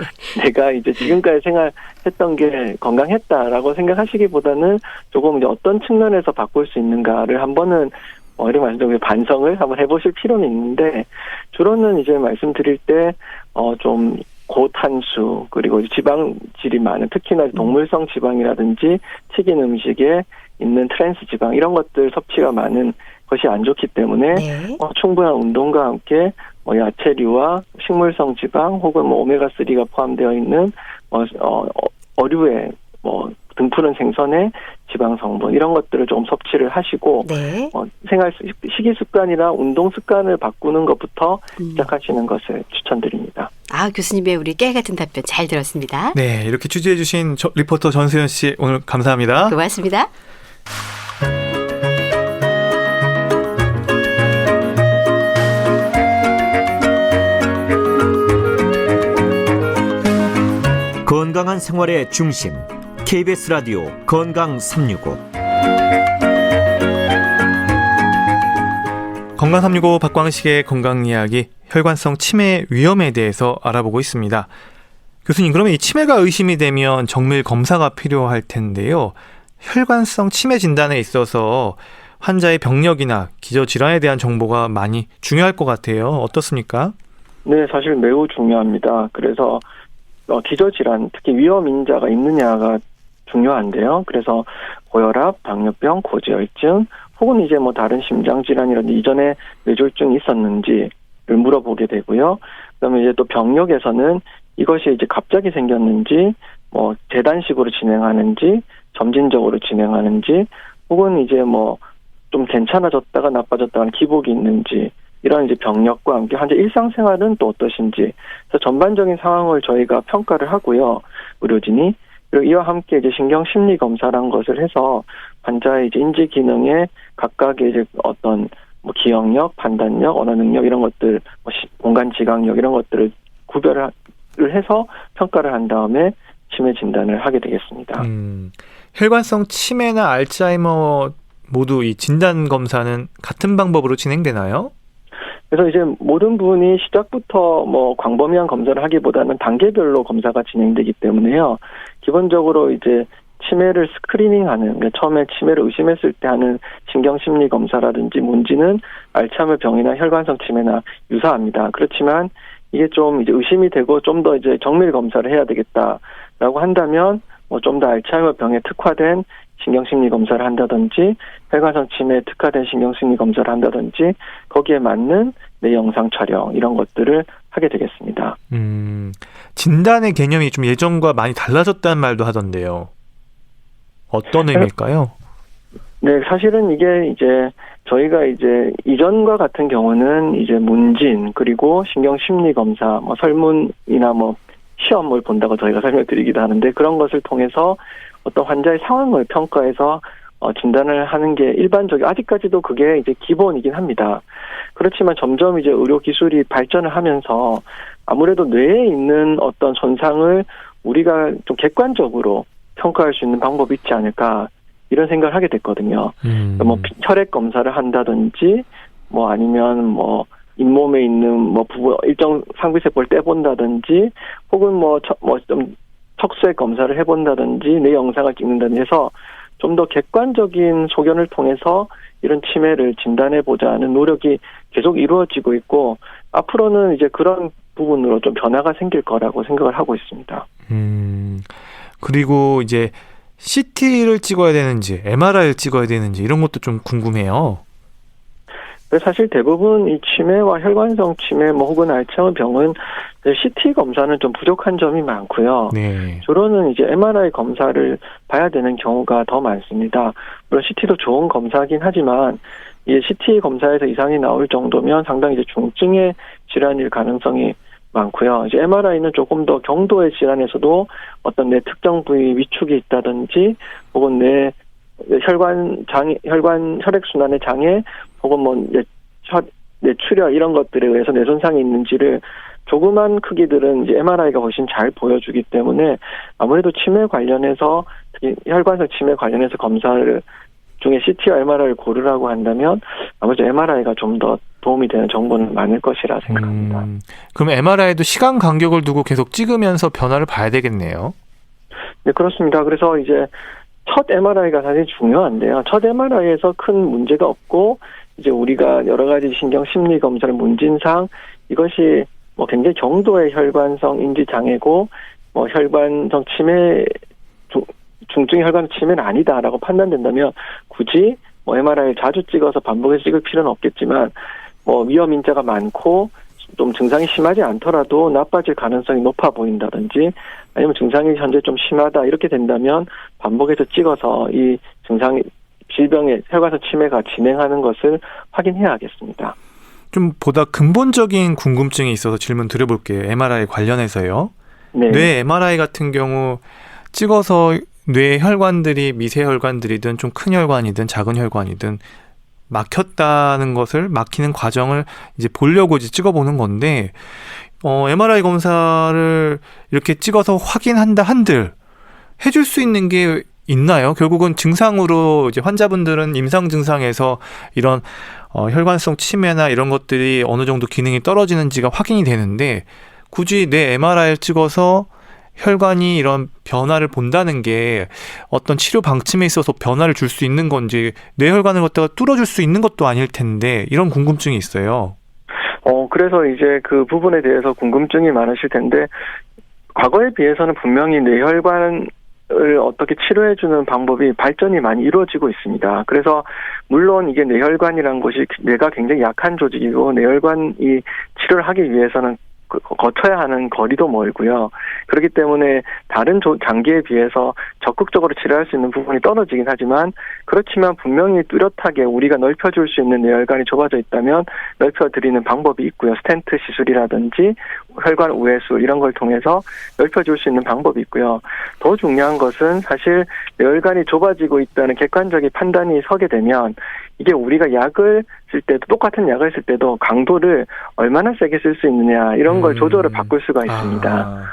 내가 이제 지금까지 생활했던 게 건강했다라고 생각하시기보다는 조금 이제 어떤 측면에서 바꿀 수 있는가를 한 번은 이렇게 말씀드린 반성을 한번 해보실 필요는 있는데 주로는 이제 말씀드릴 때 좀 고탄수 그리고 지방질이 많은 특히나 동물성 지방이라든지 튀긴 음식에 있는 트랜스 지방 이런 것들 섭취가 많은 것이 안 좋기 때문에 네. 충분한 운동과 함께 야채류와 식물성 지방 혹은 오메가3가 포함되어 있는 어류에 등푸른 생선의 지방 성분 이런 것들을 좀 섭취를 하시고 네. 생활 식이 습관이나 운동 습관을 바꾸는 것부터 시작하시는 것을 추천드립니다. 교수님의 우리 깨 같은 답변 잘 들었습니다. 네, 이렇게 취재해 주신 리포터 전수연 씨 오늘 감사합니다. 고맙습니다. 건강한 생활의 중심 KBS 라디오 건강 365 건강 365 박광식의 건강 이야기 혈관성 치매 위험에 대해서 알아보고 있습니다. 교수님, 그러면 이 치매가 의심이 되면 정밀 검사가 필요할 텐데요. 혈관성 치매 진단에 있어서 환자의 병력이나 기저질환에 대한 정보가 많이 중요할 것 같아요. 어떻습니까? 네, 사실 매우 중요합니다. 그래서 기저질환, 특히 위험인자가 있느냐가 중요한데요. 그래서 고혈압, 당뇨병, 고지혈증, 혹은 이제 다른 심장질환이라든지 이전에 뇌졸중이 있었는지를 물어보게 되고요. 그다음에 이제 또 병력에서는 이것이 이제 갑자기 생겼는지, 뭐 재단식으로 진행하는지 점진적으로 진행하는지 혹은 이제 뭐 좀 괜찮아졌다가 나빠졌다가 기복이 있는지 이런 이제 병력과 함께 환자 일상생활은 또 어떠신지 그래서 전반적인 상황을 저희가 평가를 하고요. 의료진이 그리고 이와 함께 이제 신경심리 검사란 것을 해서 환자의 이제 인지 기능에 각각의 이제 어떤 뭐 기억력, 판단력, 언어 능력 이런 것들, 뭐 공간 지각력 이런 것들을 구별을 해서 평가를 한 다음에 치매 진단을 하게 되겠습니다. 혈관성 치매나 알츠하이머 모두 이 진단 검사는 같은 방법으로 진행되나요? 그래서 이제 모든 분이 시작부터 뭐 광범위한 검사를 하기보다는 단계별로 검사가 진행되기 때문에요. 기본적으로 이제 치매를 스크리닝하는, 그러니까 처음에 치매를 의심했을 때 하는 신경심리 검사라든지 문진은 알츠하이머 병이나 혈관성 치매나 유사합니다. 그렇지만 이게 좀 이제 의심이 되고 좀 더 이제 정밀 검사를 해야 되겠다라고 한다면 뭐 좀 더 알츠하이머 병에 특화된 신경심리 검사를 한다든지 혈관성 치매에 특화된 신경심리 검사를 한다든지 거기에 맞는 내 영상 촬영 이런 것들을 하게 되겠습니다. 진단의 개념이 좀 예전과 많이 달라졌다는 말도 하던데요. 어떤 의미일까요? 네, 사실은 이게 이제 저희가 이제 이전과 같은 경우는 이제 문진 그리고 신경심리 검사, 뭐 설문이나 뭐 시험을 본다고 저희가 설명드리기도 하는데 그런 것을 통해서 어떤 환자의 상황을 평가해서 진단을 하는 게 일반적이고 아직까지도 그게 이제 기본이긴 합니다. 그렇지만 점점 이제 의료 기술이 발전을 하면서 아무래도 뇌에 있는 어떤 손상을 우리가 좀 객관적으로 평가할 수 있는 방법이 있지 않을까 이런 생각을 하게 됐거든요. 뭐 혈액 검사를 한다든지 뭐 아니면 뭐 잇몸에 있는 뭐 부분 일정 상비세포를 떼본다든지 혹은 뭐 좀 척수액 검사를 해본다든지 뇌 영상을 찍는다든지 해서 좀 더 객관적인 소견을 통해서 이런 치매를 진단해보자 하는 노력이 계속 이루어지고 있고 앞으로는 이제 그런 부분으로 좀 변화가 생길 거라고 생각을 하고 있습니다. 그리고 이제 CT를 찍어야 되는지 MRI를 찍어야 되는지 이런 것도 좀 궁금해요. 사실 대부분 이 치매와 혈관성 치매 뭐 혹은 알츠하이머 병은 CT 검사는 좀 부족한 점이 많고요. 네. 주로는 이제 MRI 검사를 봐야 되는 경우가 더 많습니다. 물론 CT도 좋은 검사긴 하지만 이 CT 검사에서 이상이 나올 정도면 상당히 이제 중증의 질환일 가능성이 많고요. 이제 MRI는 조금 더 경도의 질환에서도 어떤 내 특정 부위 위축이 있다든지 혹은 내 혈액순환의 장애 혹은 뭐 뇌출혈 이런 것들에 의해서 뇌 손상이 있는지를 조그만 크기들은 이제 MRI가 훨씬 잘 보여주기 때문에 아무래도 치매 관련해서 특히 혈관성 치매 관련해서 검사를 중에 CT와 MRI를 고르라고 한다면 아무래도 MRI가 좀 더 도움이 되는 정보는 많을 것이라 생각합니다. 그럼 MRI도 시간 간격을 두고 계속 찍으면서 변화를 봐야 되겠네요. 네, 그렇습니다. 그래서 이제 첫 MRI가 사실 중요한데요. 첫 MRI에서 큰 문제가 없고 이제 우리가 여러 가지 신경 심리 검사를 문진상 이것이 뭐 굉장히 경도의 혈관성 인지 장애고 뭐 혈관성 치매 중증의 혈관 치매는 아니다라고 판단된다면 굳이 뭐 MRI를 자주 찍어서 반복해서 찍을 필요는 없겠지만 뭐 위험 인자가 많고 좀 증상이 심하지 않더라도 나빠질 가능성이 높아 보인다든지 아니면 증상이 현재 좀 심하다 이렇게 된다면 반복해서 찍어서 이 증상이 질병의 혈관성 치매가 진행하는 것을 확인해야 하겠습니다. 좀 보다 근본적인 궁금증이 있어서 질문 드려볼게요. MRI 관련해서요. 네. 뇌 MRI 같은 경우 찍어서 뇌 혈관들이 미세 혈관들이든 좀 큰 혈관이든 작은 혈관이든 막히는 과정을 이제 보려고 이제 찍어보는 건데, MRI 검사를 이렇게 찍어서 확인한다 한들 해줄 수 있는 게 있나요? 결국은 증상으로 이제 환자분들은 임상 증상에서 이런 혈관성 치매나 이런 것들이 어느 정도 기능이 떨어지는지가 확인이 되는데 굳이 내 MRI를 찍어서 혈관이 이런 변화를 본다는 게 어떤 치료 방침에 있어서 변화를 줄 수 있는 건지 뇌혈관을 갖다가 뚫어줄 수 있는 것도 아닐 텐데 이런 궁금증이 있어요. 그래서 이제 그 부분에 대해서 궁금증이 많으실 텐데 과거에 비해서는 분명히 뇌혈관을 어떻게 치료해주는 방법이 발전이 많이 이루어지고 있습니다. 그래서 물론 이게 뇌혈관이라는 것이 뇌가 굉장히 약한 조직이고 뇌혈관이 치료를 하기 위해서는 거쳐야 하는 거리도 멀고요. 그렇기 때문에 다른 장기에 비해서 적극적으로 치료할 수 있는 부분이 떨어지긴 하지만 그렇지만 분명히 뚜렷하게 우리가 넓혀줄 수 있는 뇌혈관이 좁아져 있다면 넓혀드리는 방법이 있고요. 스텐트 시술이라든지 혈관 우회술 이런 걸 통해서 넓혀줄 수 있는 방법이 있고요. 더 중요한 것은 사실 뇌혈관이 좁아지고 있다는 객관적인 판단이 서게 되면 이게 우리가 약을 쓸 때도 똑같은 약을 쓸 때도 강도를 얼마나 세게 쓸 수 있느냐 이런 걸 조절을 바꿀 수가 있습니다.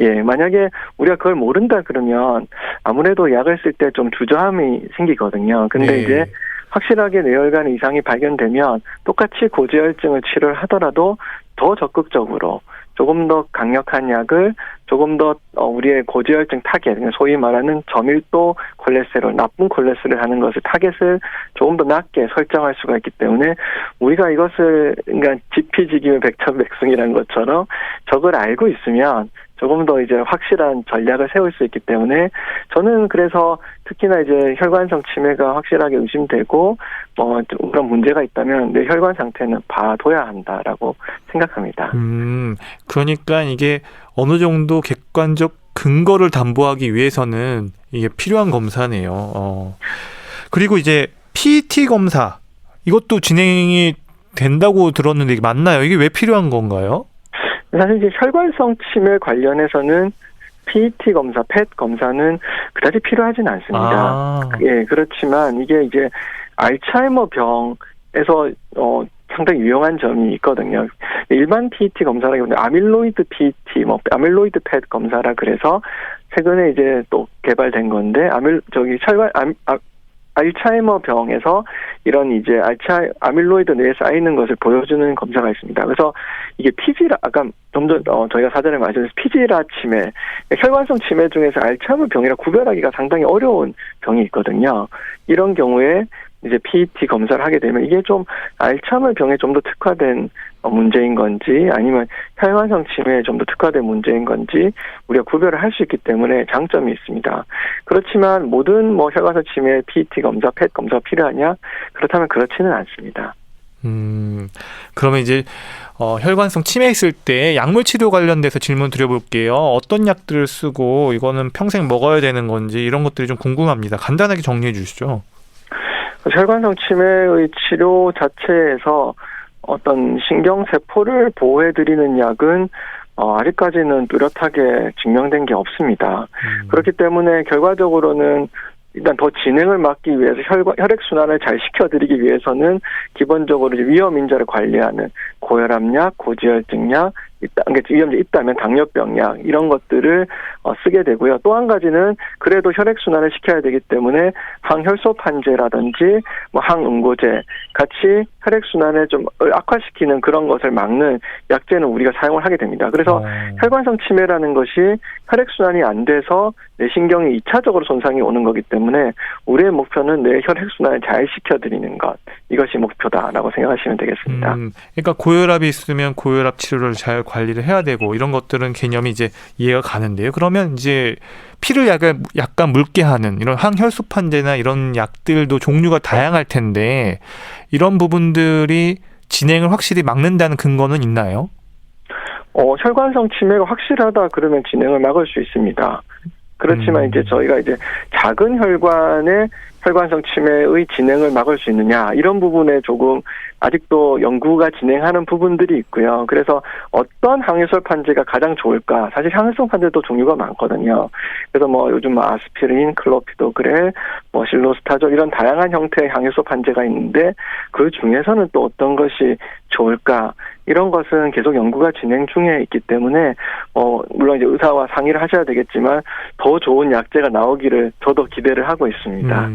예, 만약에 우리가 그걸 모른다 그러면 아무래도 약을 쓸 때 좀 주저함이 생기거든요. 근데 이제 확실하게 뇌혈관 이상이 발견되면 똑같이 고지혈증을 치료를 하더라도 더 적극적으로 조금 더 강력한 약을 조금 더 우리의 고지혈증 타겟, 소위 말하는 저밀도 콜레스테롤, 나쁜 콜레스테롤 하는 것을 타겟을 조금 더 낮게 설정할 수가 있기 때문에 우리가 이것을 그러니까 지피지기면 백전백승이라는 것처럼 저걸 알고 있으면 조금 더 이제 확실한 전략을 세울 수 있기 때문에 저는 그래서 특히나 이제 혈관성 치매가 확실하게 의심되고 그런 문제가 있다면 내 혈관 상태는 봐둬야 한다라고 생각합니다. 그러니까 이게 어느 정도 객관적 근거를 담보하기 위해서는 이게 필요한 검사네요. 그리고 이제 PET 검사 이것도 진행이 된다고 들었는데 이게 맞나요? 이게 왜 필요한 건가요? 사실 이제 혈관성 치매 관련해서는 PET 검사, PET 검사는 그다지 필요하진 않습니다. 예, 그렇지만 이게 이제 알츠하이머 병에서 상당히 유용한 점이 있거든요. 일반 PET 검사라기보다 아밀로이드 PET, 아밀로이드 PET 검사라 그래서 최근에 이제 또 개발된 건데 알츠하이머 병에서 이런 이제 아밀로이드 뇌에 쌓이는 것을 보여주는 검사가 있습니다. 그래서 이게 아까 좀 더 저희가 사전에 말씀드린 피지라 치매, 혈관성 치매 중에서 알츠하이머 병이랑 구별하기가 상당히 어려운 병이 있거든요. 이런 경우에 이제 PET 검사를 하게 되면 이게 좀 알츠하이머 병에 좀 더 특화된 문제인 건지 아니면 혈관성 치매에 좀 더 특화된 문제인 건지 우리가 구별을 할 수 있기 때문에 장점이 있습니다. 그렇지만 모든 혈관성 치매 PET 검사, PET 검사가 필요하냐? 그렇다면 그렇지는 않습니다. 그러면 이제 혈관성 치매 있을 때 약물 치료 관련돼서 질문 드려볼게요. 어떤 약들을 쓰고 이거는 평생 먹어야 되는 건지 이런 것들이 좀 궁금합니다. 간단하게 정리해 주시죠. 혈관성 치매의 치료 자체에서 어떤 신경세포를 보호해드리는 약은 아직까지는 뚜렷하게 증명된 게 없습니다. 그렇기 때문에 결과적으로는 일단 더 진행을 막기 위해서 혈액순환을 잘 시켜드리기 위해서는 기본적으로 이제 위험 인자를 관리하는 고혈압약, 고지혈증약, 위험이 있다면 당뇨병약 이런 것들을 쓰게 되고요. 또 한 가지는 그래도 혈액순환을 시켜야 되기 때문에 항혈소판제라든지 항응고제 같이 혈액순환을 좀 악화시키는 그런 것을 막는 약제는 우리가 사용을 하게 됩니다. 그래서 혈관성 치매라는 것이 혈액순환이 안 돼서 내 신경이 2차적으로 손상이 오는 거기 때문에 우리의 목표는 내 혈액순환을 잘 시켜드리는 것 이것이 목표다라고 생각하시면 되겠습니다. 그러니까 고혈압이 있으면 고혈압 치료를 잘 관리를 해야 되고 이런 것들은 개념이 이제 이해가 가는데요. 그러면 이제 피를 약간 묽게 하는 이런 항혈소판제나 이런 약들도 종류가 다양할 텐데 이런 부분들이 진행을 확실히 막는다는 근거는 있나요? 혈관성 치매가 확실하다 그러면 진행을 막을 수 있습니다. 그렇지만 이제 저희가 이제 작은 혈관의 혈관성 치매의 진행을 막을 수 있느냐 이런 부분에 조금 아직도 연구가 진행하는 부분들이 있고요. 그래서 어떤 항혈소판제가 가장 좋을까? 사실 항혈소판제도 종류가 많거든요. 그래서 요즘 아스피린, 클로피도그렐, 실로스타졸 이런 다양한 형태의 항혈소판제가 있는데 그 중에서는 또 어떤 것이 좋을까? 이런 것은 계속 연구가 진행 중에 있기 때문에 물론 이제 의사와 상의를 하셔야 되겠지만 더 좋은 약제가 나오기를 저도 기대를 하고 있습니다.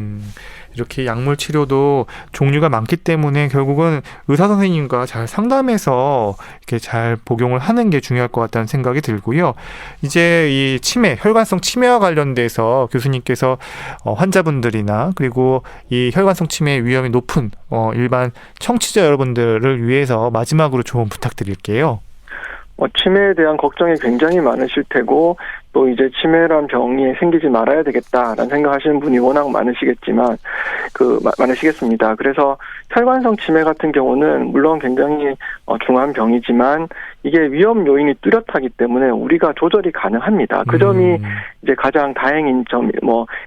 이렇게 약물 치료도 종류가 많기 때문에 결국은 의사 선생님과 잘 상담해서 이렇게 잘 복용을 하는 게 중요할 것 같다는 생각이 들고요. 이제 이 치매, 혈관성 치매와 관련돼서 교수님께서 환자분들이나 그리고 이 혈관성 치매의 위험이 높은 일반 청취자 여러분들을 위해서 마지막으로 조언 부탁드릴게요. 치매에 대한 걱정이 굉장히 많으실 테고 또 이제 치매란 병이 생기지 말아야 되겠다라는 생각하시는 분이 워낙 많으시겠지만 많으시겠습니다. 그래서 혈관성 치매 같은 경우는 물론 굉장히 중한 병이지만 이게 위험 요인이 뚜렷하기 때문에 우리가 조절이 가능합니다. 그 점이 이제 가장 다행인 점,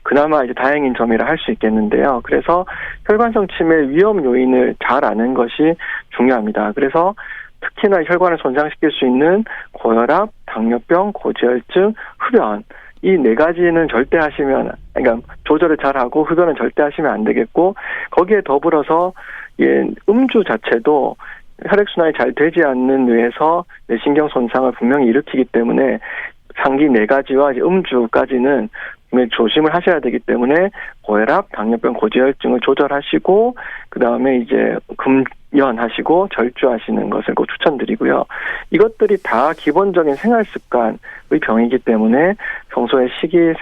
그나마 이제 다행인 점이라 할 수 있겠는데요. 그래서 혈관성 치매 위험 요인을 잘 아는 것이 중요합니다. 그래서 특히나 혈관을 손상시킬 수 있는 고혈압, 당뇨병, 고지혈증, 흡연 이 네 가지는 절대 하시면 그러니까 조절을 잘하고 흡연은 절대 하시면 안 되겠고 거기에 더불어서 음주 자체도 혈액순환이 잘 되지 않는 뇌에서 뇌신경 손상을 분명히 일으키기 때문에 상기 네 가지와 이제 음주까지는 분명히 조심을 하셔야 되기 때문에 고혈압, 당뇨병, 고지혈증을 조절하시고 그 다음에 이제 금연하시고 절주하시는 것을 꼭 추천드리고요. 이것들이 다 기본적인 생활 습관의 병이기 때문에 평소에 식이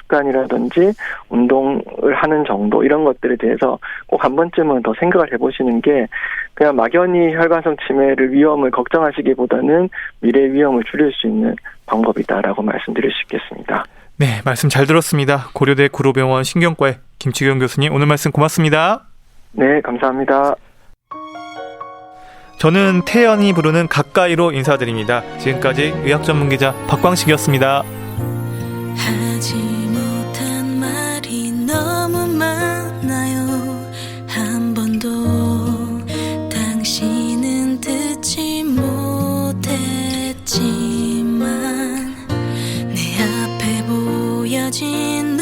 습관이라든지 운동을 하는 정도 이런 것들에 대해서 꼭 한 번쯤은 더 생각을 해보시는 게 그냥 막연히 혈관성 치매를 위험을 걱정하시기보다는 미래 위험을 줄일 수 있는 방법이다라고 말씀드릴 수 있겠습니다. 네, 말씀 잘 들었습니다. 고려대 구로병원 신경과의 김치경 교수님 오늘 말씀 고맙습니다. 네, 감사합니다. 저는 태연이 부르는 가까이로 인사드립니다. 지금까지 의학전문기자 박광식이었습니다. 하지 못한 말이 너무 많아요. 한 번도 당신은 듣지 못했지만 내 앞에 보여진